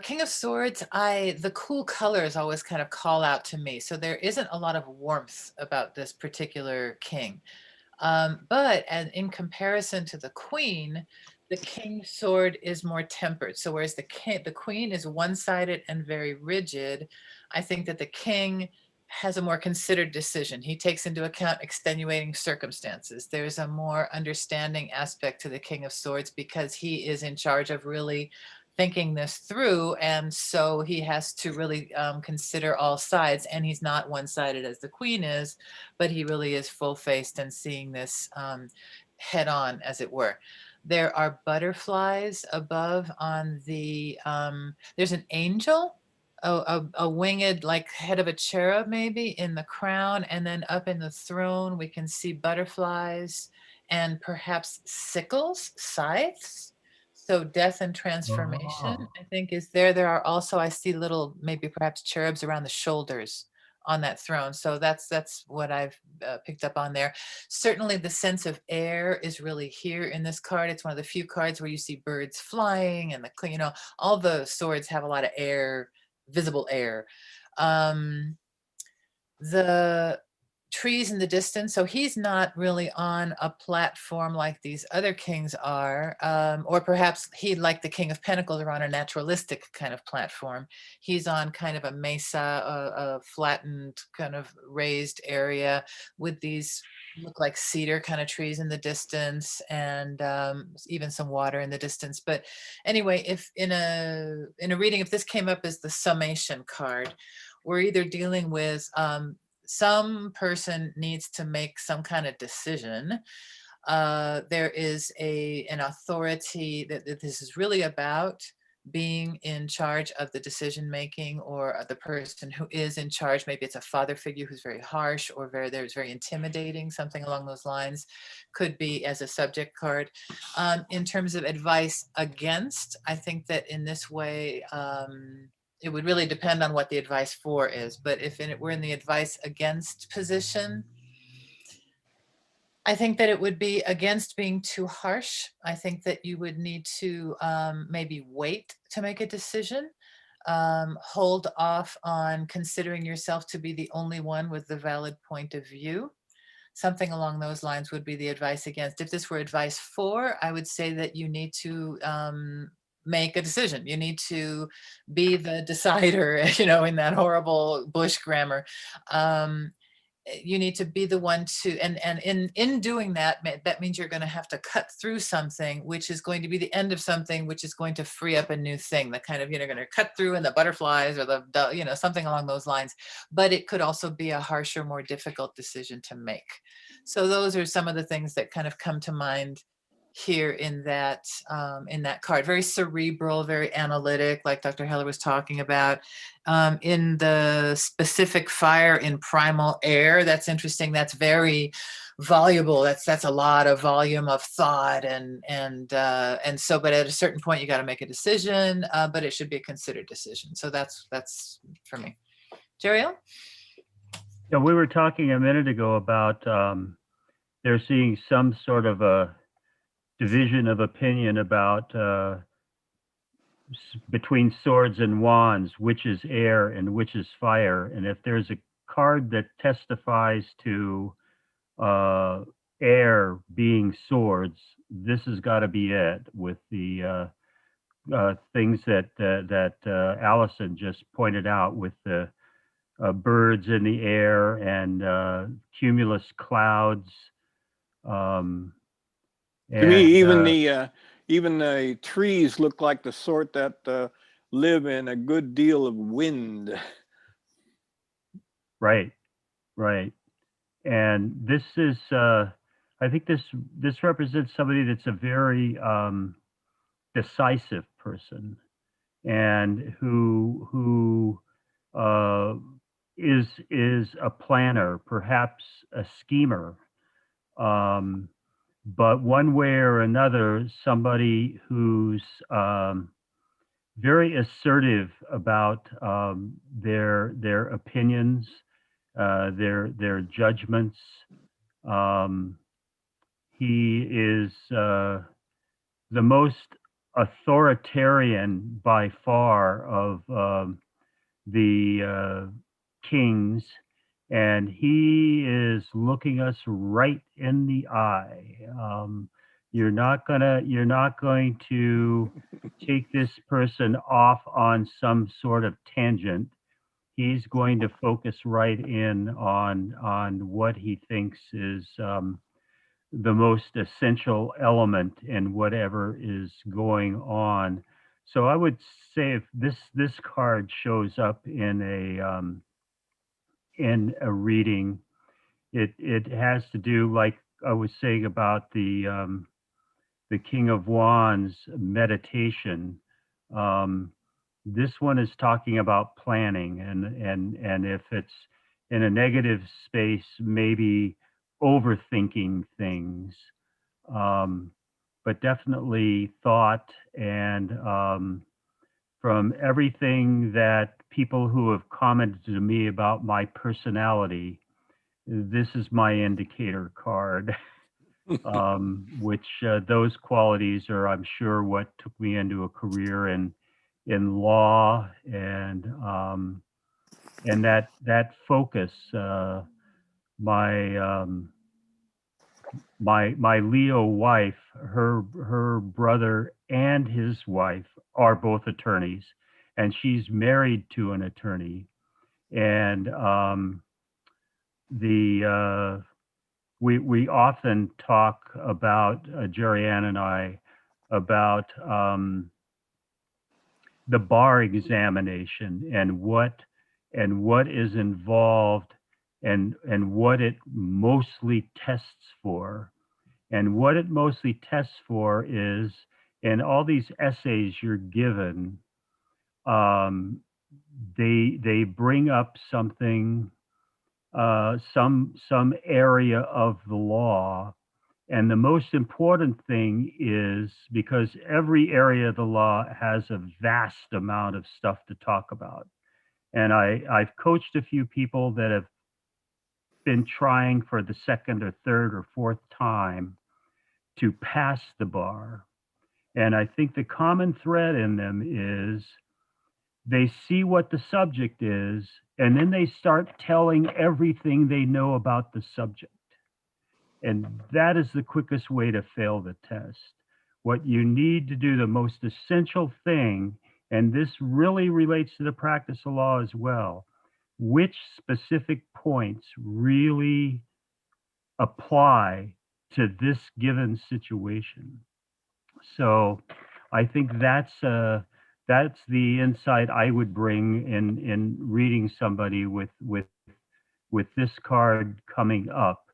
S3: King of Swords, the cool colors always kind of call out to me. So there isn't a lot of warmth about this particular king. But in comparison to the queen, the king's sword is more tempered. So whereas the queen is one-sided and very rigid, I think that the king has a more considered decision. He takes into account extenuating circumstances. There's a more understanding aspect to the King of Swords because he is in charge of really thinking this through. And so he has to really consider all sides. And he's not one-sided as the Queen is, but he really is full-faced and seeing this head on, as it were. There are butterflies above on the, there's an angel, a winged like head of a cherub maybe in the crown, and then up in the throne we can see butterflies and perhaps sickles, scythes. So death and transformation,
S4: Oh.
S3: I think, is there. There are also, I see little maybe perhaps cherubs around the shoulders on that throne. So that's what I've picked up on there. Certainly the sense of air is really here in this card. It's one of the few cards where you see birds flying and the, you know, all the swords have a lot of air, visible air. The trees in the distance, so he's not really on a platform like these other kings are, or perhaps he, like the King of Pentacles, are on a naturalistic kind of platform. He's on kind of a mesa, a flattened kind of raised area with these look like cedar kind of trees in the distance, and even some water in the distance. But anyway, if in a reading, if this came up as the summation card, we're either dealing with some person needs to make some kind of decision. There is an authority that this is really about being in charge of the decision making, or the person who is in charge. Maybe it's a father figure who's very harsh or very intimidating, something along those lines. Could be as a subject card. In terms of advice against, I think that in this way, it would really depend on what the advice for is. But if we're in the advice against position, I think that it would be against being too harsh. I think that you would need to maybe wait to make a decision, hold off on considering yourself to be the only one with the valid point of view. Something along those lines would be the advice against. If this were advice for, I would say that you need to make a decision. You need to be the decider, you know, in that horrible Bush grammar. You need to be the one to, and in doing that, that means you're going to have to cut through something, which is going to be the end of something, which is going to free up a new thing. The kind of, you know, going to cut through and the butterflies or the, you know, something along those lines. But it could also be a harsher, more difficult decision to make. So those are some of the things that kind of come to mind here in that card. Very cerebral, very analytic, like Dr. Heller was talking about. In the specific fire in primal air, that's interesting. That's very voluble. That's a lot of volume of thought, and so. But at a certain point, you got to make a decision. But it should be a considered decision. So that's for me. Jeriel?
S4: Yeah, we were talking a minute ago about they're seeing some sort of a division of opinion about between swords and wands, which is air and which is fire. And if there's a card that testifies to air being swords, this has got to be it, with the things that Allison just pointed out, with the birds in the air and cumulus clouds.
S1: To me, even the trees look like the sort that live in a good deal of wind.
S4: Right. And this is, I think this represents somebody that's a very decisive person, and who is a planner, perhaps a schemer. But one way or another, somebody who's very assertive about their opinions, their judgments. He is the most authoritarian by far of the kings. And he is looking us right in the eye. You're not going to take this person off on some sort of tangent. he's going to focus right in on what he thinks is the most essential element in whatever is going on. So I would say if this card shows up in a reading, it has to do, like I was saying about the King of Wands meditation. This one is talking about planning, and if it's in a negative space, maybe overthinking things, but definitely thought. And from everything that people who have commented to me about my personality, this is my indicator card. Which those qualities are, I'm sure, what took me into a career in law, and that focus. My Leo wife, her brother and his wife are both attorneys, and she's married to an attorney, and we often talk about, Jerry Ann and I, about the bar examination and what is involved, and what it mostly tests for. And what it mostly tests for is, in all these essays you're given, they bring up something, some area of the law. And the most important thing is, because every area of the law has a vast amount of stuff to talk about. And I've coached a few people that have been trying for the second or third or fourth time to pass the bar. And I think the common thread in them is they see what the subject is, and then they start telling everything they know about the subject. And that is the quickest way to fail the test. What you need to do, the most essential thing, and this really relates to the practice of law as well, which specific points really apply to this given situation. So I think that's the insight I would bring in reading somebody with this card coming up.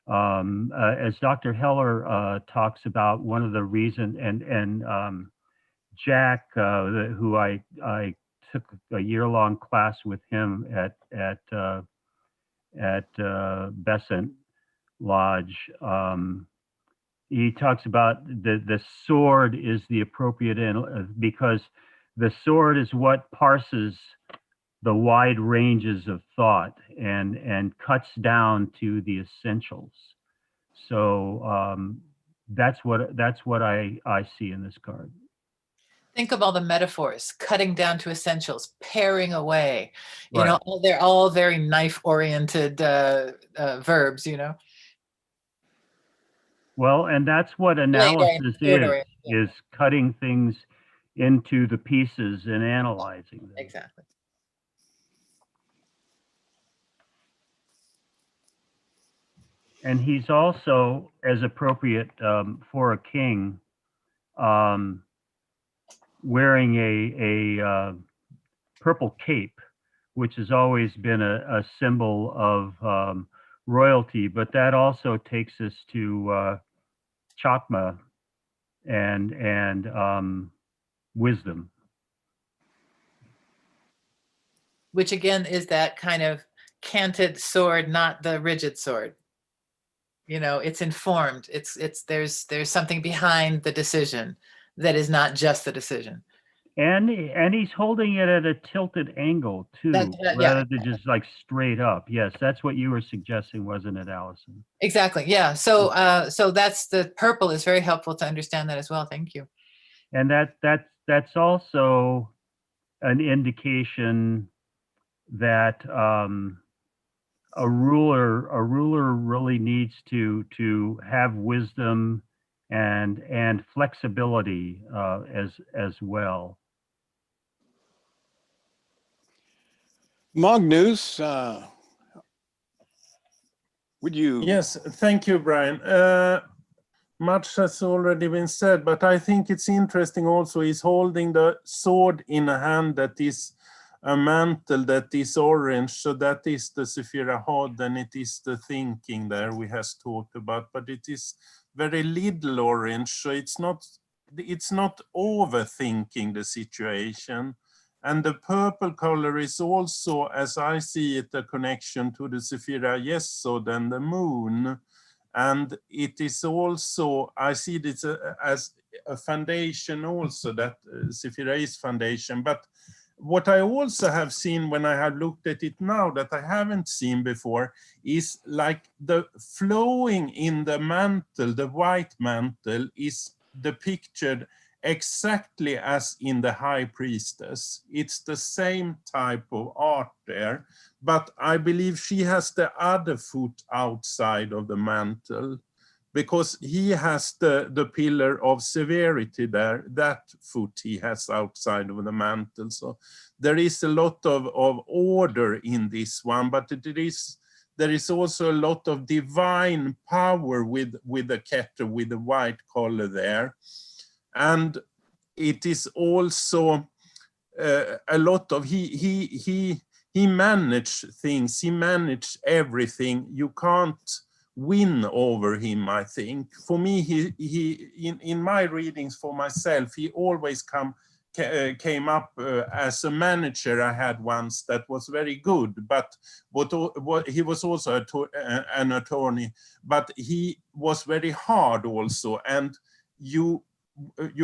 S4: As Dr. Heller talks about, one of the reasons, and Jack, who I took a year-long class with him at Besant Lodge. He talks about the sword is the appropriate because the sword is what parses the wide ranges of thought and cuts down to the essentials. So that's what I see in this card.
S3: Think of all the metaphors: cutting down to essentials, paring away. You
S4: Right.
S3: know, they're all very knife-oriented verbs. You know.
S4: Well, and that's what analysis
S3: sword-oriented, yeah.
S4: is cutting things into the pieces and analyzing them.
S3: Exactly.
S4: And he's also, as appropriate for a king, wearing a purple cape, which has always been a symbol of royalty, but that also takes us to Chakma and wisdom.
S3: Which again is that kind of canted sword, not the rigid sword. You know, it's informed. There's something behind the decision that is not just the decision.
S4: And he's holding it at a tilted angle too, rather than just like straight up. Yes, that's what you were suggesting, wasn't it, Allison?
S3: Exactly. Yeah. So so that's the purple is very helpful to understand that as well. Thank you.
S4: And that's also an indication that a ruler really needs to have wisdom and flexibility as well.
S1: Magnus, would you?
S5: Yes, thank you, Brian. Much has already been said, but I think it's interesting also he's holding the sword in a hand that is a mantle that is orange. So that is the Sephira Hod, and it is the thinking there we has talked about, but it is very little orange. So it's not overthinking the situation. And the purple color is also, as I see it, a connection to the Sephira Yesod and the moon. And it is also, I see this as a foundation also, that Sephira is foundation. But what I also have seen when I have looked at it now that I haven't seen before is like the flowing in the mantle, the white mantle is depicted exactly as in the High Priestess. It's the same type of art there, but I believe she has the other foot outside of the mantle because he has the pillar of severity there, that foot he has outside of the mantle. So there is a lot of order in this one, but there is also a lot of divine power with the Keter, with the white collar there. And it is also a lot of, he managed things, he managed everything. You can't win over him, I think. For me, in my readings for myself, he always came up as a manager I had once that was very good, but what he was also an attorney, but he was very hard also, and you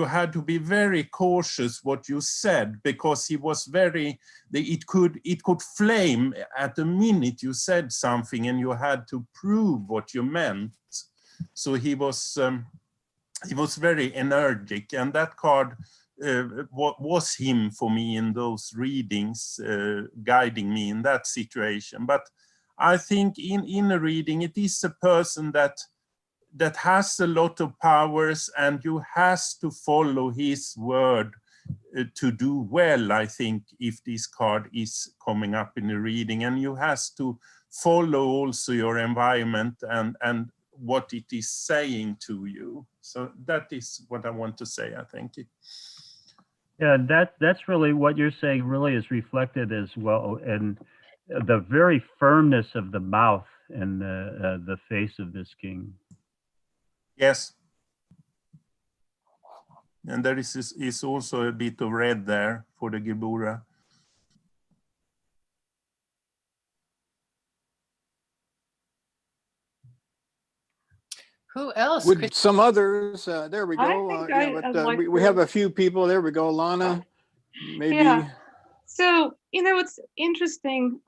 S5: had to be very cautious what you said, because he was very, it could flame at the minute you said something and you had to prove what you meant. So he was very energetic, and that card was him for me in those readings, guiding me in that situation. But I think in a reading, it is a person that has a lot of powers, and you has to follow his word to do well, I think, if this card is coming up in the reading, and you has to follow also your environment and what it is saying to you. So that is what I want to say, I think.
S4: Yeah, that's really what you're saying really is reflected as well, and the very firmness of the mouth and the face of this king.
S5: Yes. And there is also a bit of red there for the Gebura.
S3: Who else?
S1: Would some others, there we
S6: I
S1: go.
S6: think I'd like
S1: we
S6: to-
S1: have a few people. There we go. Lana, maybe.
S6: Yeah. So, it's interesting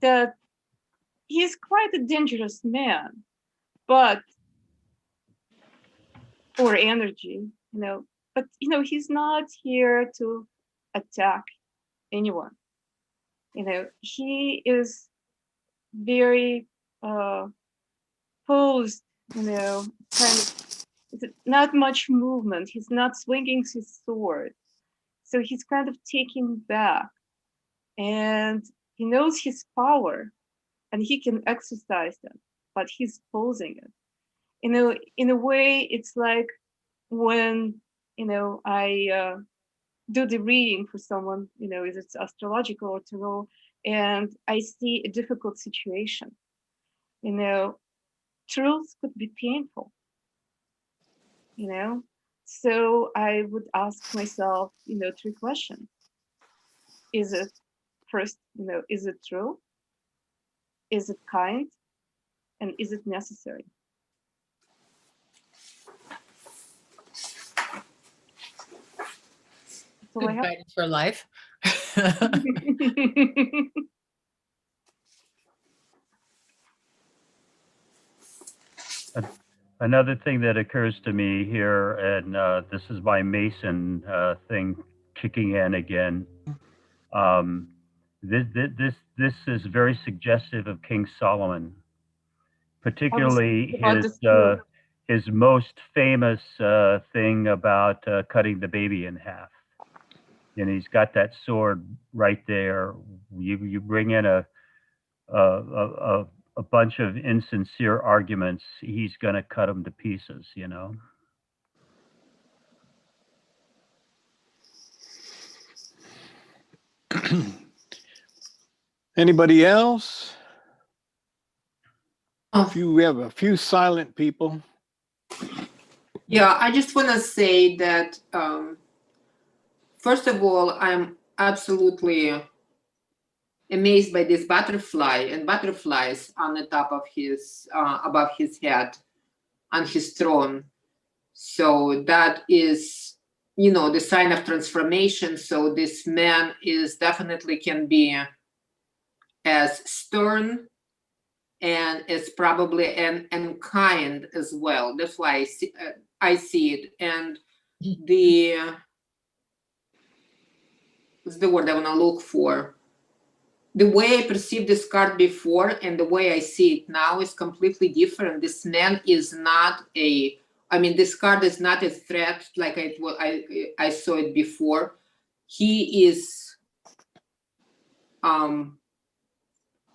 S6: that he's quite a dangerous man, but, or energy, but, he's not here to attack anyone. He is very posed, kind of, not much movement. He's not swinging his sword. So he's kind of taking back, and he knows his power and he can exercise that, but he's posing it. In a way, it's like when, I do the reading for someone, if it's astrological or tarot, and I see a difficult situation. Truth could be painful, So I would ask myself, 3 questions. Is it first, is it true? Is it kind? And is it necessary? That's all I
S3: Good
S6: have.
S3: guidance for life.
S4: Another thing that occurs to me here, and this is my Mason thing kicking in again. This is very suggestive of King Solomon, particularly his most famous thing about cutting the baby in half. and he's got that sword right there. You bring in a bunch of insincere arguments, he's going to cut them to pieces, you know.
S1: Anybody else?
S8: Oh.
S1: We have a few silent people.
S8: Yeah, I just want to say that, first of all, I'm absolutely amazed by this butterfly and butterflies on the top of his, above his head on his throne. So that is, you know, the sign of transformation. So this man is definitely can be as stern and is probably and kind as well. That's why I see it. And what's the word I want to look for? The way I perceived this card before and the way I see it now is completely different. This man is not this card is not a threat like I saw it before. He is,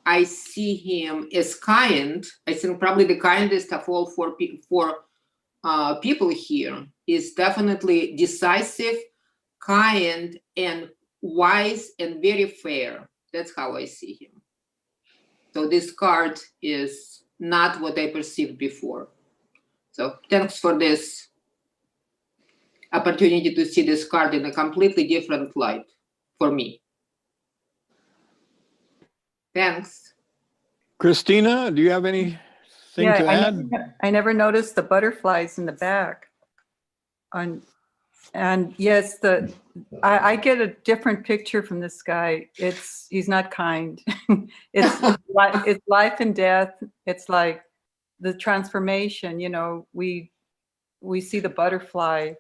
S8: I see him as kind. I think probably the kindest of all four people here. Is definitely decisive, kind, and wise, and very fair. That's how I see him. So this card is not what I perceived before. So thanks for this opportunity to see this card in a completely different light for me. Thanks.
S1: Christina, do you have anything to add?
S7: I never noticed the butterflies in the back. And yes, I get a different picture from this guy. He's not kind. It's life and death. It's like the transformation, you know, we see the butterfly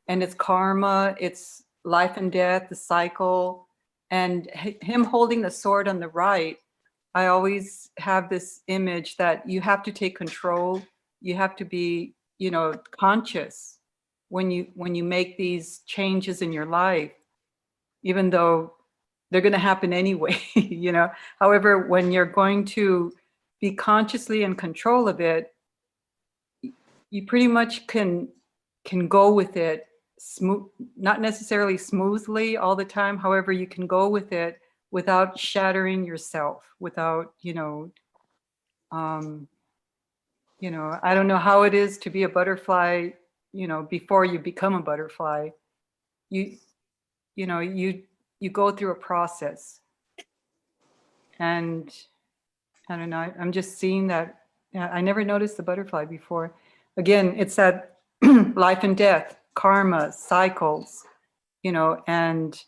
S7: and it's karma, it's life and death, the cycle, and him holding the sword on the right. I always have this image that you have to take control. You have to be, you know, conscious when you make these changes in your life, even though they're going to happen anyway, you know. However, when you're going to be consciously in control of it, you pretty much can go with it smooth, not necessarily smoothly all the time. However, you can go with it without shattering yourself, without, I don't know how it is to be a butterfly, you know, before you become a butterfly. You go through a process. And I don't know, I'm just seeing that. I never noticed the butterfly before. Again, it's that life and death, karma, cycles, you know, and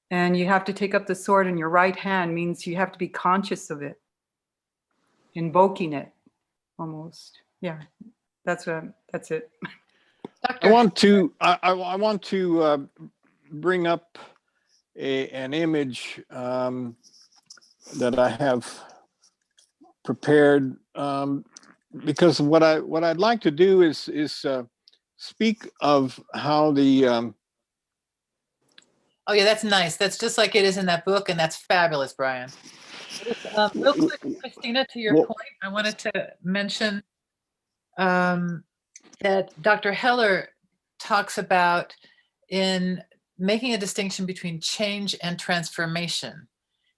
S7: you have to take up the sword in your right hand means you have to be conscious of it, invoking it almost. Yeah, that's it.
S1: I want to bring up an image that I have prepared, because what I'd like to do is speak of how the
S3: Oh yeah, that's nice. That's just like it is in that book, and that's fabulous, Brian. Real quick, Christina, to your point, I wanted to mention that Dr. Heller talks about in making a distinction between change and transformation.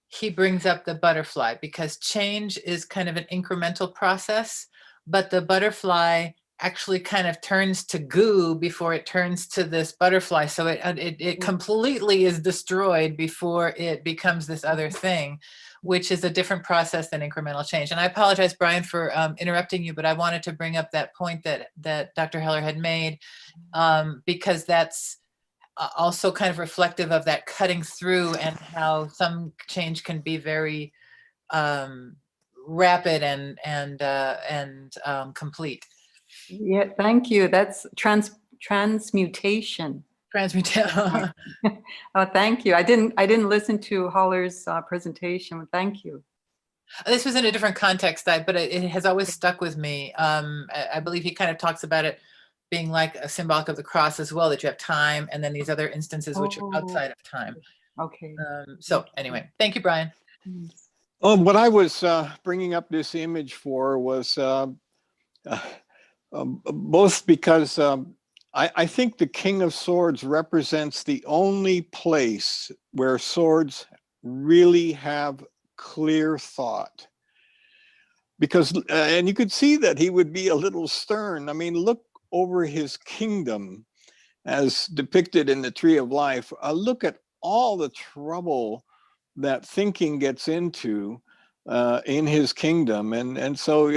S3: He brings up the butterfly because change is kind of an incremental process, but the butterfly actually kind of turns to goo before it turns to this butterfly. So it completely is destroyed before it becomes this other thing, which is a different process than incremental change. And I apologize, Brian, for interrupting you, but I wanted to bring up that point that Dr. Heller had made, because that's also kind of reflective of that cutting through and how some change can be very rapid and complete.
S7: Yeah, thank you. That's transmutation.
S3: Transmutation.
S7: Oh, thank you. I didn't listen to Holler's presentation. Thank you.
S3: This was in a different context, but it has always stuck with me. I believe he kind of talks about it being like a symbolic of the cross as well, that you have time, and then these other instances which are
S7: Oh.
S3: outside of time.
S7: Okay.
S3: So anyway, thank you, Brian.
S7: Yes.
S1: Oh, what I was bringing up this image for was both because I think the King of Swords represents the only place where swords really have clear thought. Because, and you could see that he would be a little stern. I mean, look over his kingdom as depicted in the Tree of Life. Look at all the trouble that thinking gets into in his kingdom, and so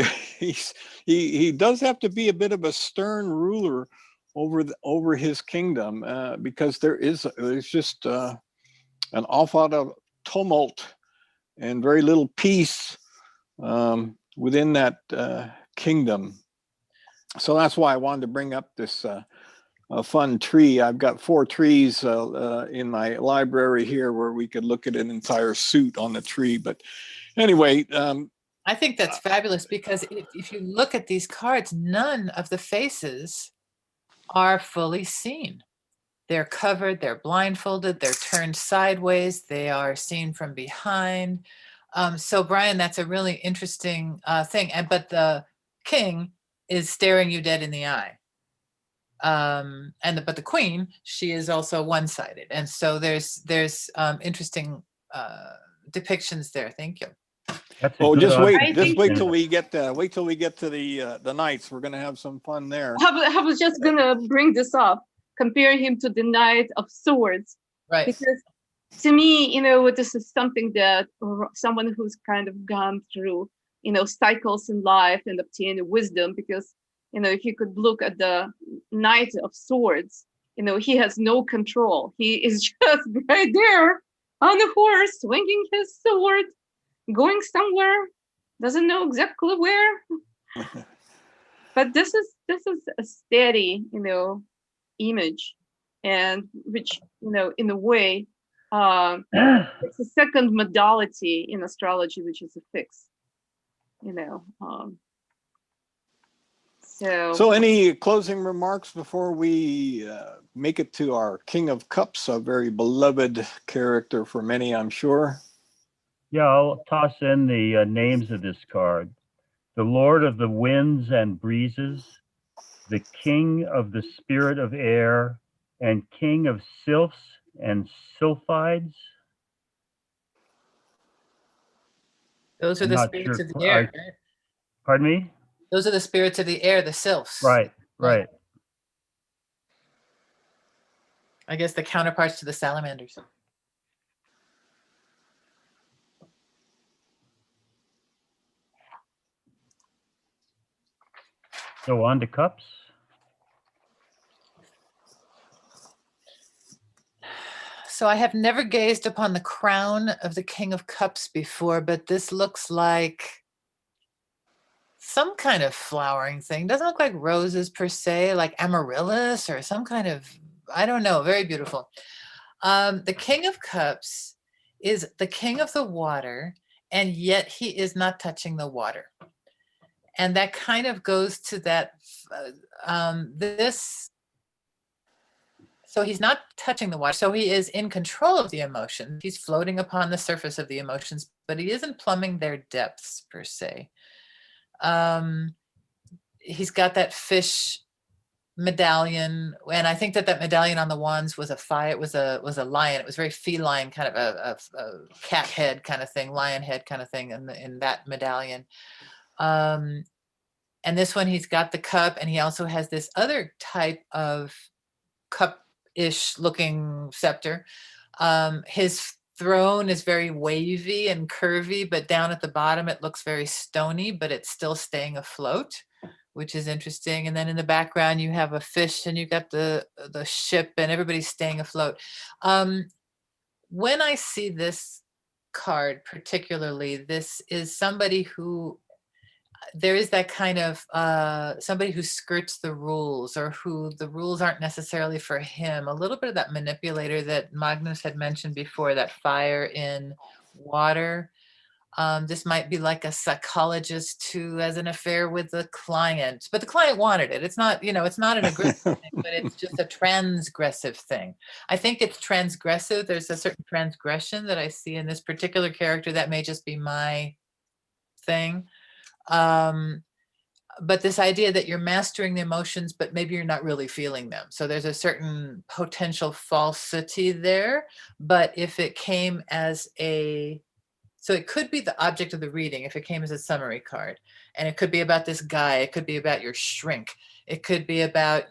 S1: he does have to be a bit of a stern ruler over his kingdom, because there's just an awful lot of tumult and very little peace within that kingdom. So that's why I wanted to bring up this a fun tree. I've got 4 trees in my library here where we could look at an entire suit on the tree. But anyway,
S3: I think that's fabulous, because if you look at these cards, none of the faces are fully seen. They're covered, they're blindfolded, they're turned sideways, they are seen from behind. So Brian, that's a really interesting thing. But the king is staring you dead in the eye. But the queen, she is also one-sided, and so there's interesting depictions there. Thank you.
S4: That's a
S1: oh,
S4: good
S1: just
S4: observation.
S1: wait till we get to the knights. We're gonna have some fun there.
S6: I was just gonna bring this up, compare him to the Knight of Swords,
S3: Right.
S6: because to me, this is something that someone who's kind of gone through, cycles in life and obtained wisdom, because, if you could look at the Knight of Swords, he has no control. He is just right there on a horse, swinging his sword, going somewhere, doesn't know exactly where. But this is a steady, image, and which, in a way, it's a second modality in astrology, which is a fix.
S1: So any closing remarks before we make it to our King of Cups, a very beloved character for many, I'm sure?
S4: Yeah, I'll toss in the names of this card. The Lord of the Winds and Breezes, the King of the Spirit of Air, and King of Sylphs and Sylphides.
S3: Those are
S4: I'm
S3: the
S4: not
S3: spirits
S4: sure-
S3: of the air, right?
S4: Pardon me?
S3: Those are the spirits of the air, the sylphs.
S4: Right.
S3: I guess the counterparts to the salamanders.
S4: So on to cups.
S3: So I have never gazed upon the crown of the King of Cups before, but this looks like some kind of flowering thing. Doesn't look like roses per se, like amaryllis or some kind of, I don't know, very beautiful. The King of Cups is the king of the water, and yet he is not touching the water. And that kind of goes to that, so he's not touching the water. So he is in control of the emotion. He's floating upon the surface of the emotions, but he isn't plumbing their depths per se. He's got that fish medallion, and I think that medallion on the wands was was a lion. It was very feline, kind of a cat head kind of thing, lion head kind of thing in that medallion. And this one, he's got the cup, and he also has this other type of cup-ish looking scepter. His throne is very wavy and curvy, but down at the bottom it looks very stony, but it's still staying afloat, which is interesting. And then in the background you have a fish, and you got the ship, and everybody's staying afloat. When I see this card particularly, this is somebody who, there is that kind of somebody who skirts the rules, or who the rules aren't necessarily for him. A little bit of that manipulator that Magnus had mentioned before, that fire in water. This might be like a psychologist who has an affair with the client, but the client wanted it. It's not, it's not an aggressive thing, but it's just a transgressive thing. I think it's transgressive. There's a certain transgression that I see in this particular character that may just be my thing. But this idea that you're mastering the emotions, but maybe you're not really feeling them. So there's a certain potential falsity there. But if it came as so it could be the object of the reading if it came as a summary card. And it could be about this guy. It could be about your shrink. It could be about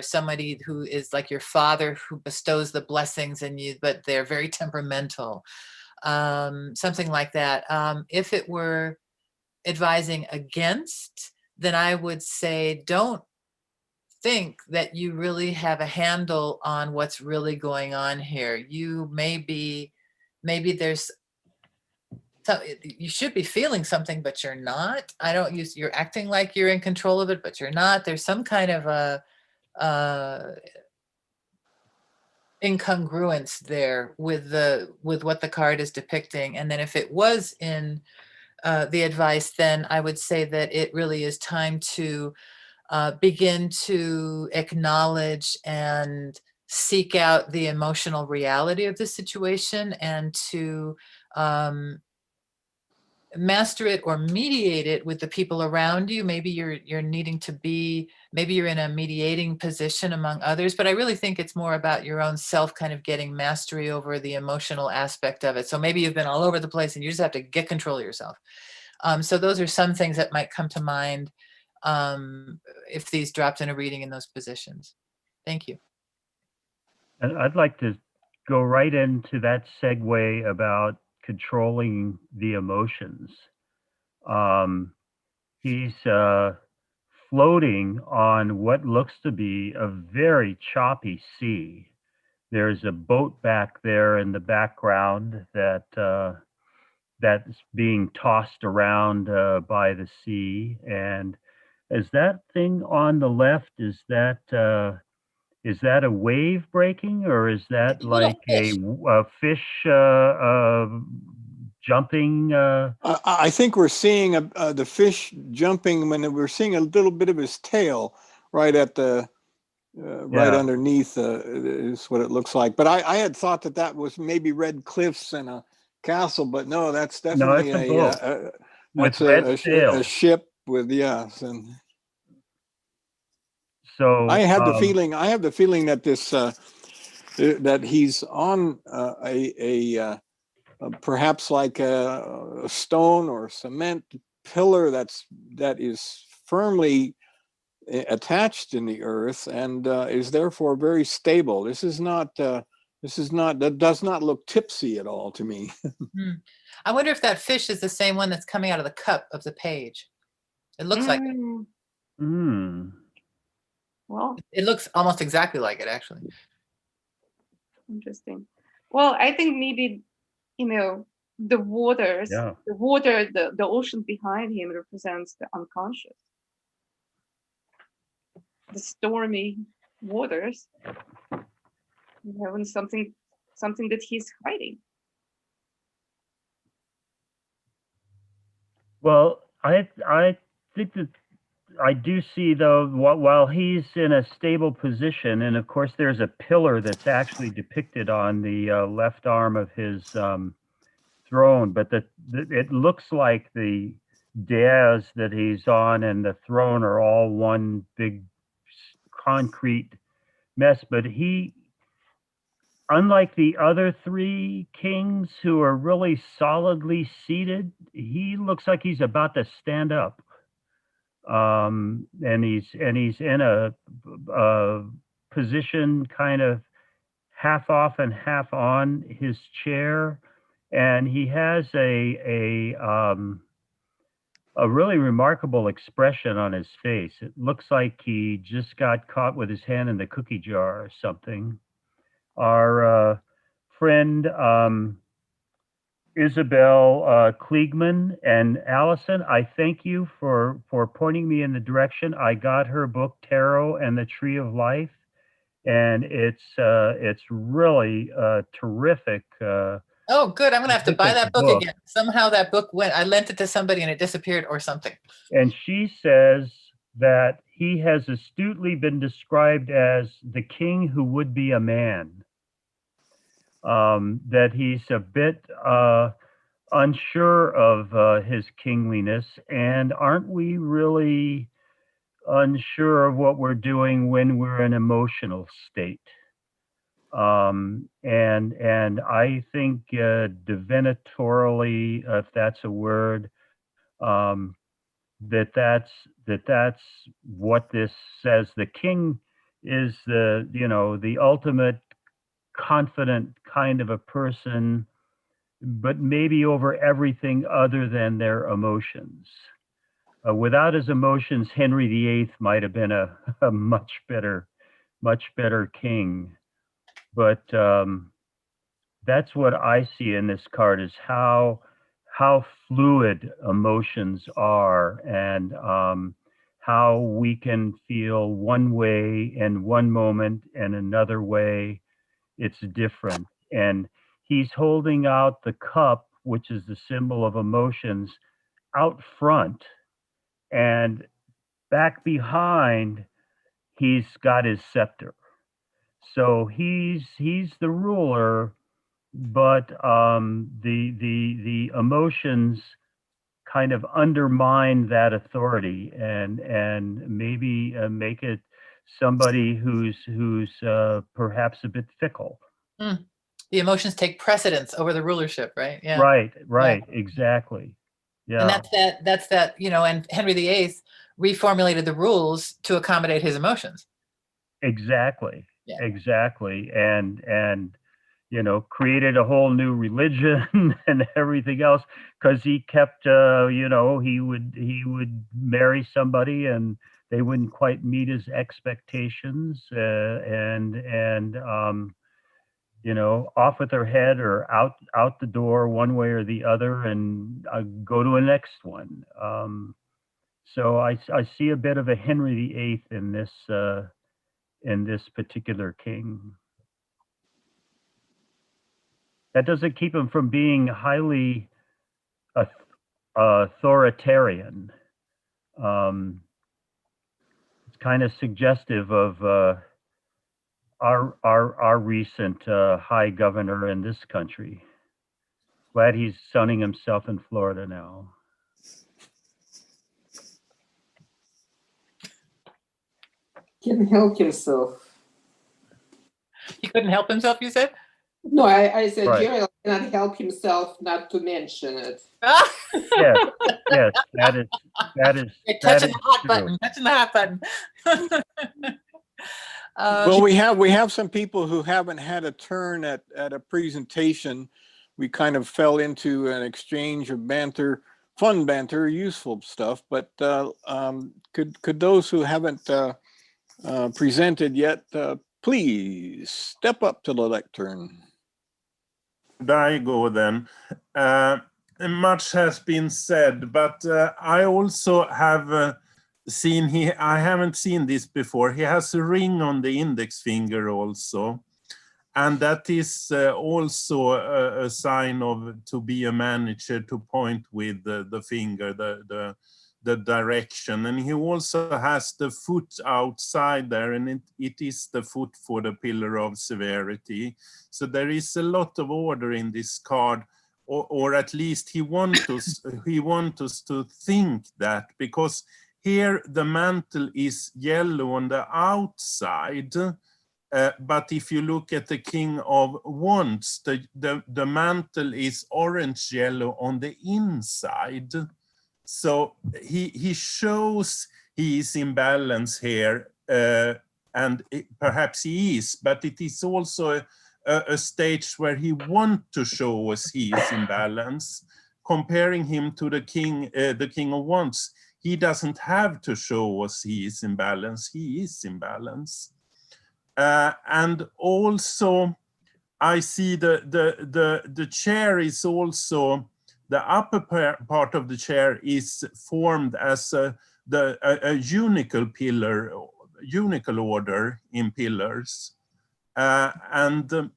S3: somebody who is like your father who bestows the blessings in you, but they're very temperamental. Something like that. If it were advising against, then I would say, don't think that you really have a handle on what's really going on here. You maybe there's, you should be feeling something, but you're not. You're acting like you're in control of it, but you're not. There's some kind of a incongruence there with what the card is depicting. And then if it was in the advice, then I would say that it really is time to begin to acknowledge and seek out the emotional reality of the situation and to master it or mediate it with the people around you. Maybe you're needing to maybe you're in a mediating position among others, but I really think it's more about your own self kind of getting mastery over the emotional aspect of it. So maybe you've been all over the place and you just have to get control of yourself. So those are some things that might come to mind if these dropped in a reading in those positions. Thank you.
S4: And I'd like to go right into that segue about controlling the emotions. He's floating on what looks to be a very choppy sea. There's a boat back there in the background that's being tossed around by the sea. And is that thing on the left, is that a wave breaking, or is that like a fish jumping?
S1: I think we're seeing the fish jumping when we're seeing a little bit of his tail right at the right underneath is what it looks like. But I had thought that was maybe red cliffs and a castle, but no, that's definitely a ship with and
S4: so
S1: I have the feeling that this that he's on perhaps like a stone or cement pillar that is firmly attached in the earth and is therefore very stable. This is not that does not look tipsy at all to me.
S3: I wonder if that fish is the same one that's coming out of the cup of the page. It looks like it.
S6: Well,
S3: it looks almost exactly like it, actually.
S6: Interesting. Well, I think maybe, the waters, the ocean behind him represents the unconscious, the stormy waters, and something that he's hiding.
S4: Well, I think that I do see, though, while he's in a stable position, and of course there's a pillar that's actually depicted on the left arm of his throne, but it looks like the dais that he's on and the throne are all one big concrete mess. But he, unlike the other three kings who are really solidly seated, he looks like he's about to stand up. And he's in a position kind of half off and half on his chair, and he has a really remarkable expression on his face. It looks like he just got caught with his hand in the cookie jar or something. Our friend Isabel Kliegman and Allison, I thank you for pointing me in the direction. I got her book Tarot and the Tree of Life, and it's really a terrific
S3: Oh, good. I'm gonna have to
S4: It's
S3: buy
S4: a
S3: that book
S4: book.
S3: again. Somehow that book went, I lent it to somebody and it disappeared or something.
S4: And she says that he has astutely been described as the king who would be a man. That he's a bit unsure of his kingliness, and aren't we really unsure of what we're doing when we're in emotional state? And I think divinatorially, if that's a word, that's what this says. The king is the ultimate confident kind of a person, but maybe over everything other than their emotions. Without his emotions, Henry VIII might have been a much better king. But that's what I see in this card, is how fluid emotions are, and how we can feel one way in one moment and another way it's different. And he's holding out the cup, which is the symbol of emotions, out front, and back behind he's got his scepter. So he's the ruler, but the emotions kind of undermine that authority, and maybe make it somebody who's perhaps a bit fickle.
S3: The emotions take precedence over the rulership, right? Yeah.
S4: Right, exactly. Yeah.
S3: And that's that, and Henry VIII reformulated the rules to accommodate his emotions.
S4: Exactly.
S3: Yeah.
S4: Exactly. And created a whole new religion and everything else, because he kept he would marry somebody and they wouldn't quite meet his expectations, and off with their head or out the door one way or the other, and go to the next one. So I see a bit of a Henry VIII in this particular king. That doesn't keep him from being highly authoritarian. It's kind of suggestive of our recent high governor in this country. Glad he's sunning himself in Florida now.
S8: Can help himself.
S3: He couldn't help himself, you said?
S8: No, I said
S4: Right.
S8: Gerald cannot help himself not to mention it.
S4: Yes, that is
S3: You're touching the hot
S4: true.
S3: button, touching the hot button.
S1: Well, we have some people who haven't had a turn at a presentation. We kind of fell into an exchange of banter, fun banter, useful stuff. But could those who haven't presented yet please step up to the lectern?
S5: Should I go then? Much has been said, but I also have seen I haven't seen this before. He has a ring on the index finger also, and that is also a sign of to be a manager, to point with the finger, the direction. And he also has the foot outside there, and it is the foot for the pillar of severity. So there is a lot of order in this card, or at least he wants us to think that, because here the mantle is yellow on the outside, but if you look at the King of Wands, the mantle is orange yellow on the inside. So he shows he is in balance here, and perhaps he is, but it is also a stage where he wants to show us he is in balance. Comparing him to the King of Wands, he doesn't have to show us he is in balance. He is in balance, and also I see the chair is also. The upper part of the chair is formed as a unical pillar, unical order in pillars. And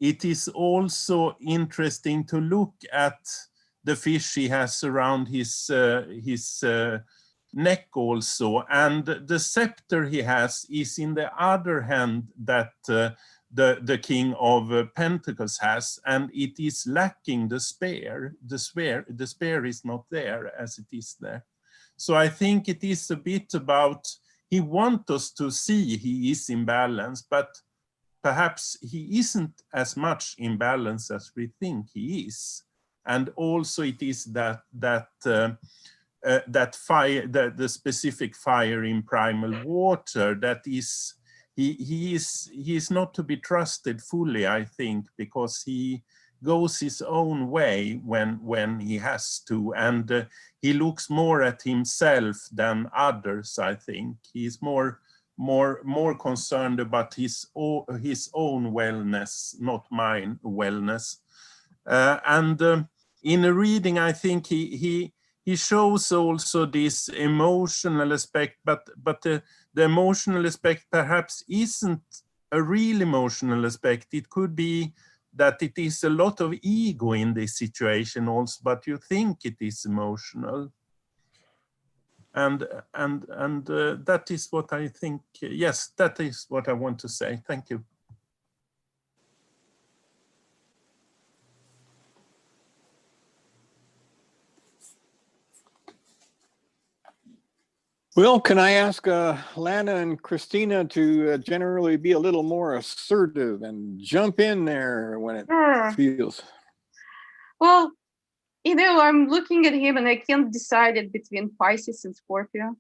S5: it is also interesting to look at the fish he has around his neck also, and the scepter he has is in the other hand that the King of Pentacles has, and it is lacking the spear. The spear is not there as it is there. So I think it is a bit about, he wants us to see he is in balance, but perhaps he isn't as much in balance as we think he is. And also it is that fire, the specific fire in primal water, that is, he is not to be trusted fully, I think, because he goes his own way when he has to, and he looks more at himself than others. I think he's more concerned about his own wellness, not mine wellness. In a reading, I think he shows also this emotional aspect, but the emotional aspect perhaps isn't a real emotional aspect. It could be that it is a lot of ego in this situation also, but you think it is emotional. And that is what I think. Yes, that is what I want to say. Thank you.
S1: Well, can I ask Lana and Christina to generally be a little more assertive and jump in there when it
S6: Sure.
S1: feels?
S6: Well, you know, I'm looking at him and I can't decide it between Pisces and Scorpio.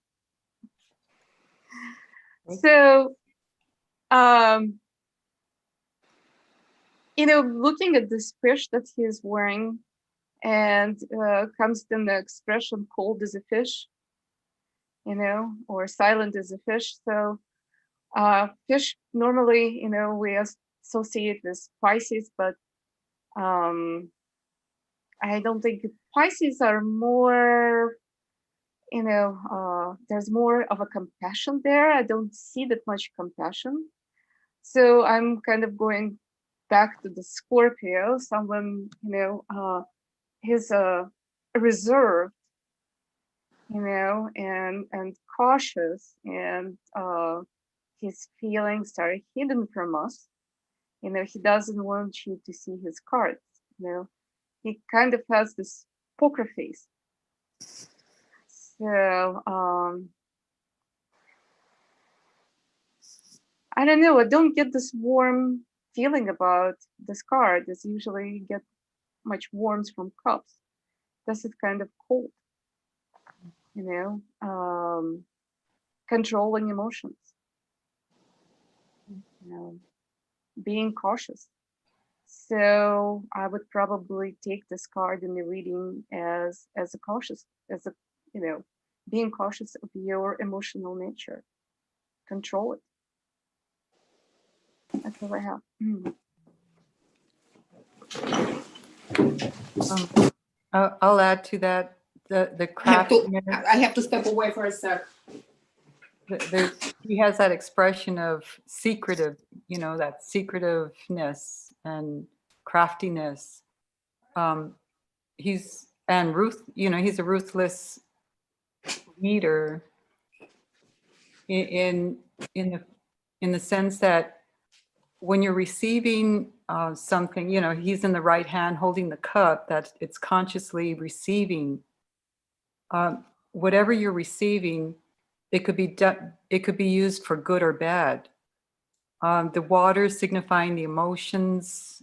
S6: So, you know, looking at this fish that he's wearing, and comes to the expression cold as a fish, you know, or silent as a fish. So fish normally, you know, we associate with Pisces, but I don't think Pisces are more, you know, there's more of a compassion there. I don't see that much compassion. So I'm kind of going back to the Scorpio, someone, you know, he's reserved, you know, and cautious, and his feelings are hidden from us. You know, he doesn't want you to see his cards, you know. He kind of has this poker face. So I don't know, I don't get this warm feeling about this card. It's usually get much warmth from cups. This is kind of cold, you know, controlling emotions, you know, being cautious. So I would probably take this card in the reading as a cautious, as a, you know, being cautious of your emotional nature. Control it. That's all I have.
S7: I'll add to that the
S8: I have to step away for a sec.
S7: He has that expression of secretive, you know, that secretiveness and craftiness. He's a ruthless leader in the sense that when you're receiving something, you know, he's in the right hand holding the cup, that it's consciously receiving. Whatever you're receiving, it could be used for good or bad. The water signifying the emotions,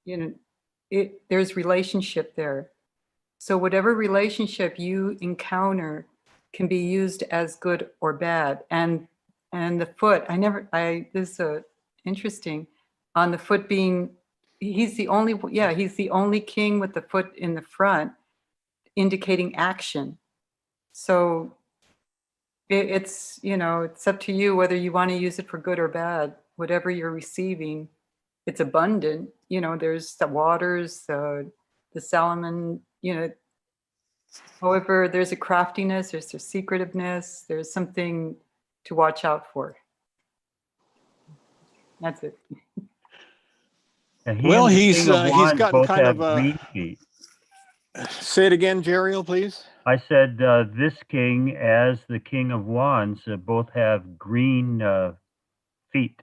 S7: you know, there's relationship there. So whatever relationship you encounter can be used as good or bad. And the foot, this is interesting, on the foot being, he's the only king with the foot in the front, indicating action. So it's, you know, it's up to you whether you want to use it for good or bad. Whatever you're receiving, it's abundant. You know, there's the waters, the salmon, you know. However, there's a craftiness, there's a secretiveness, there's something to watch out for. That's it.
S4: And he
S1: Well,
S4: and the
S1: he's,
S4: King of
S1: he's
S4: Wands
S1: gotten
S4: both
S1: kind
S4: have
S1: of a,
S4: green feet.
S1: say it again, Jeriel, please.
S4: I said this king, as the King of Wands, both have green feet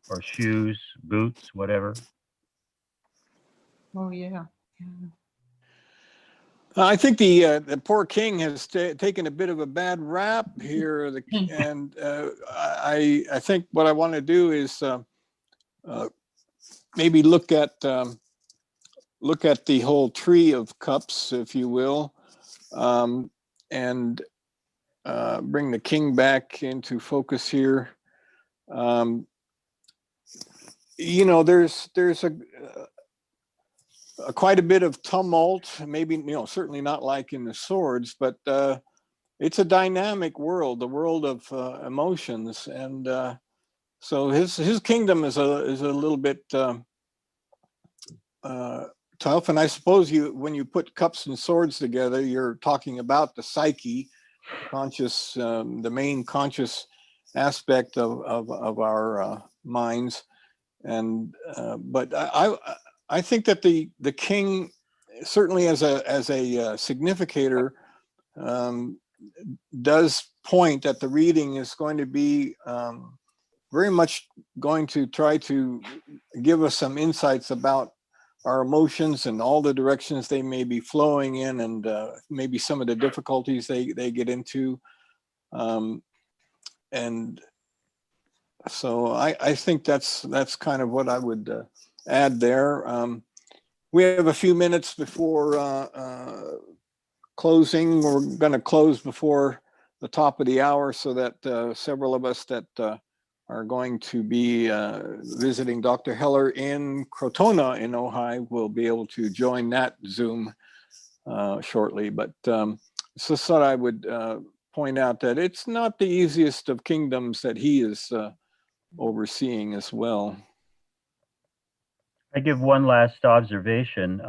S4: or shoes, boots, whatever.
S7: Oh, yeah.
S1: I think the poor king has taken a bit of a bad rap here, and I think what I want to do is maybe look at the whole tree of cups, if you will, and bring the king back into focus here. There's quite a bit of tumult, maybe, certainly not like in the swords, but it's a dynamic world, the world of emotions. And so his kingdom is a little bit tough. And I suppose when you put cups and swords together, you're talking about the psyche, conscious, the main conscious aspect of our minds. And but I think that the king, certainly as a significator, does point that the reading is going to be very much going to try to give us some insights about our emotions and all the directions they may be flowing in, and maybe some of the difficulties they get into. And so I think that's kind of what I would add there. We have a few minutes before closing. We're going to close before the top of the hour, so that several of us that are going to be visiting Dr. Heller in Crotona in Ojai will be able to join that Zoom shortly. But so thought I would point out that it's not the easiest of kingdoms that he is overseeing as well.
S4: I give one last observation.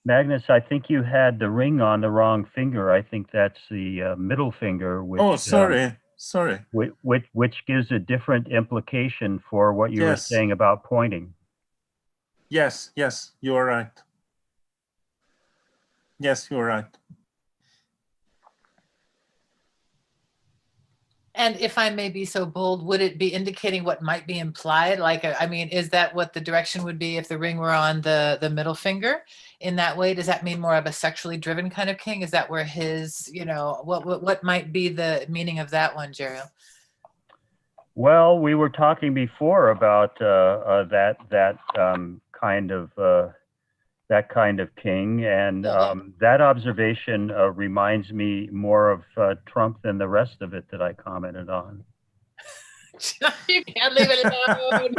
S4: Magnus, I think you had the ring on the wrong finger. I think that's the middle finger, which
S5: Oh, sorry.
S4: which gives a different implication for what you were
S5: Yes.
S4: saying about pointing.
S5: Yes, you are right. Yes, you are right.
S3: And if I may be so bold, would it be indicating what might be implied? Like, I mean, is that what the direction would be if the ring were on the middle finger in that way? Does that mean more of a sexually driven kind of king? Is that where his, what might be the meaning of that one, Jeriel?
S4: Well, we were talking before about that kind of king, and that observation reminds me more of Trump than the rest of it that I commented on.
S3: You can't leave it alone.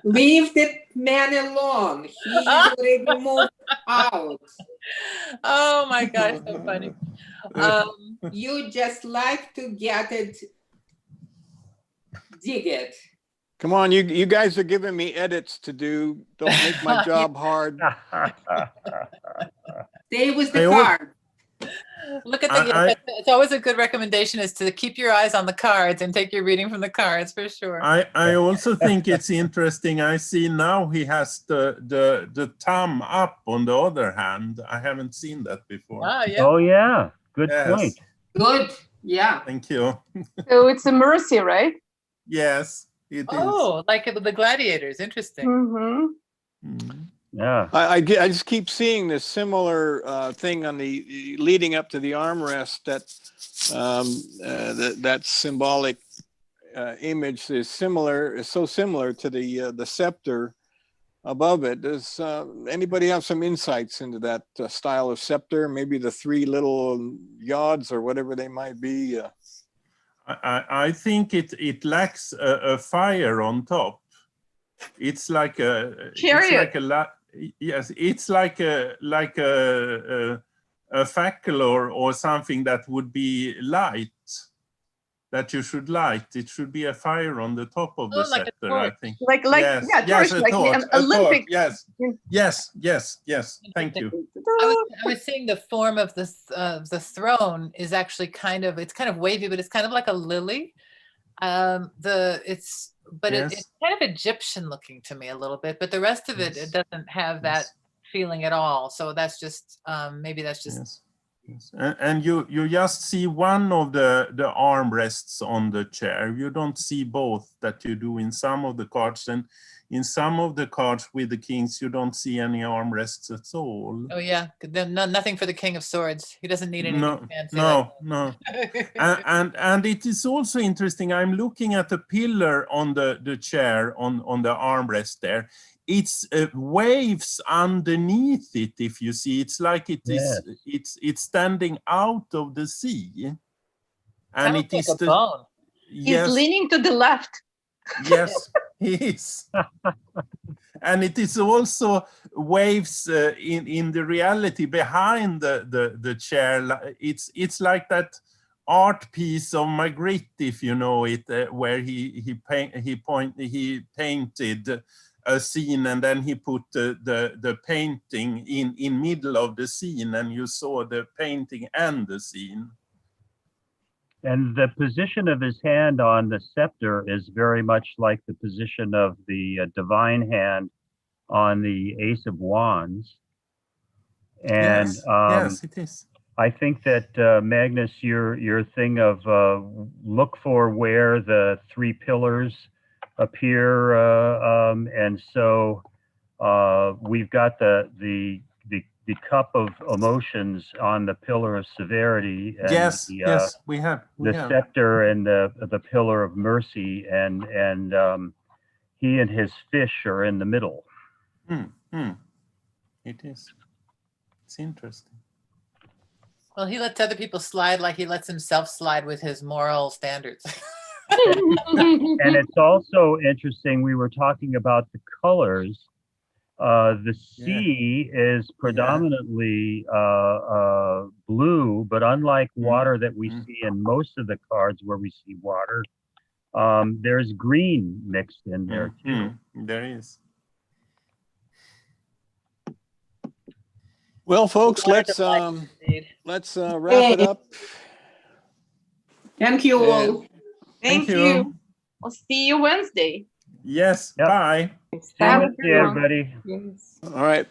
S8: Leave that man alone. He's already moved out.
S3: Oh my gosh, so funny.
S8: You just like to get it, dig it.
S1: Come on, you guys are giving me edits to do. Don't make my job hard.
S8: Stay with the card.
S3: Look at it's always a good recommendation is to keep your eyes on the cards and take your reading from the cards for sure.
S5: I also think it's interesting. I see now he has the thumb up on the other hand. I haven't seen that before.
S3: Ah, yeah.
S4: Oh yeah, good
S5: Yes.
S4: point.
S8: Good. Yeah.
S5: Thank you.
S6: So it's a mercy, right?
S5: Yes, it is.
S3: Oh, like the gladiators. Interesting.
S6: Mm-hmm.
S5: Mm.
S4: Yeah.
S1: I just keep seeing this similar thing on the leading up to the armrest. That symbolic image is so similar to the scepter above it. Does anybody have some insights into that style of scepter? Maybe the three little yods or whatever they might be.
S5: I think it lacks a fire on top. It's like a
S6: Chariot.
S5: It's like a fackel or something that would be light, that you should light. It should be a fire on the top of the
S3: like a
S5: scepter,
S3: torch.
S5: I think.
S6: Like
S5: yes,
S6: torch,
S5: a
S6: like
S5: torch,
S6: an Olympic.
S5: Yes. Thank you.
S3: I was saying the form of the throne is actually it's kind of wavy, but it's kind of like a lily. It's but
S5: Yes.
S3: it's kind of Egyptian looking to me a little bit, but the rest of it,
S5: Yes.
S3: it doesn't have that
S5: Yes.
S3: feeling at all. So that's just, maybe that's just,
S5: Yes. Yes. And you just see one of the armrests on the chair. You don't see both that you do in some of the cards, and in some of the cards with the kings, you don't see any armrests at all.
S3: oh yeah, then nothing for the King of Swords. He doesn't need anything
S5: No,
S3: fancy
S5: no, no.
S3: like
S5: And it is also interesting. I'm looking at the pillar on the chair on the armrest there. It's waves underneath it. If you see, it's like it is. It's standing out of the sea, and
S3: kind
S5: it
S3: of like
S5: is
S3: a
S5: the
S3: bone.
S6: He's
S5: yes,
S6: leaning to the left.
S5: yes, he is. And it is also waves in the reality behind the chair. It's like that art piece of Magritte, if you know it, where he painted a scene, and then he put the painting in middle of the scene, and you saw the painting and the scene.
S4: And the position of his hand on the scepter is very much like the position of the divine hand on the Ace of Wands. And
S5: Yes, yes, it is.
S4: I think that Magnus, your thing of look for where the three pillars appear, and so we've got the cup of emotions on the pillar of severity, and
S5: Yes,
S4: the,
S5: yes, we have.
S4: scepter and the pillar of mercy, and he and his fish are in the middle.
S5: It is. It's interesting.
S3: Well, he lets other people slide like he lets himself slide with his moral standards.
S4: And it's also interesting, we were talking about the colors. The sea is predominantly blue, but unlike water that we see in most of the cards where we see water, there's green mixed in there too.
S5: There is.
S1: Well, folks, let's
S3: Indeed.
S1: wrap it up.
S8: Thank you all.
S6: Thank
S5: you.
S6: you. I'll see you Wednesday.
S5: Yes,
S4: Yep.
S5: bye.
S6: Have a
S4: Thank
S6: good
S4: you,
S6: one.
S4: everybody.
S7: Yes.
S1: All right.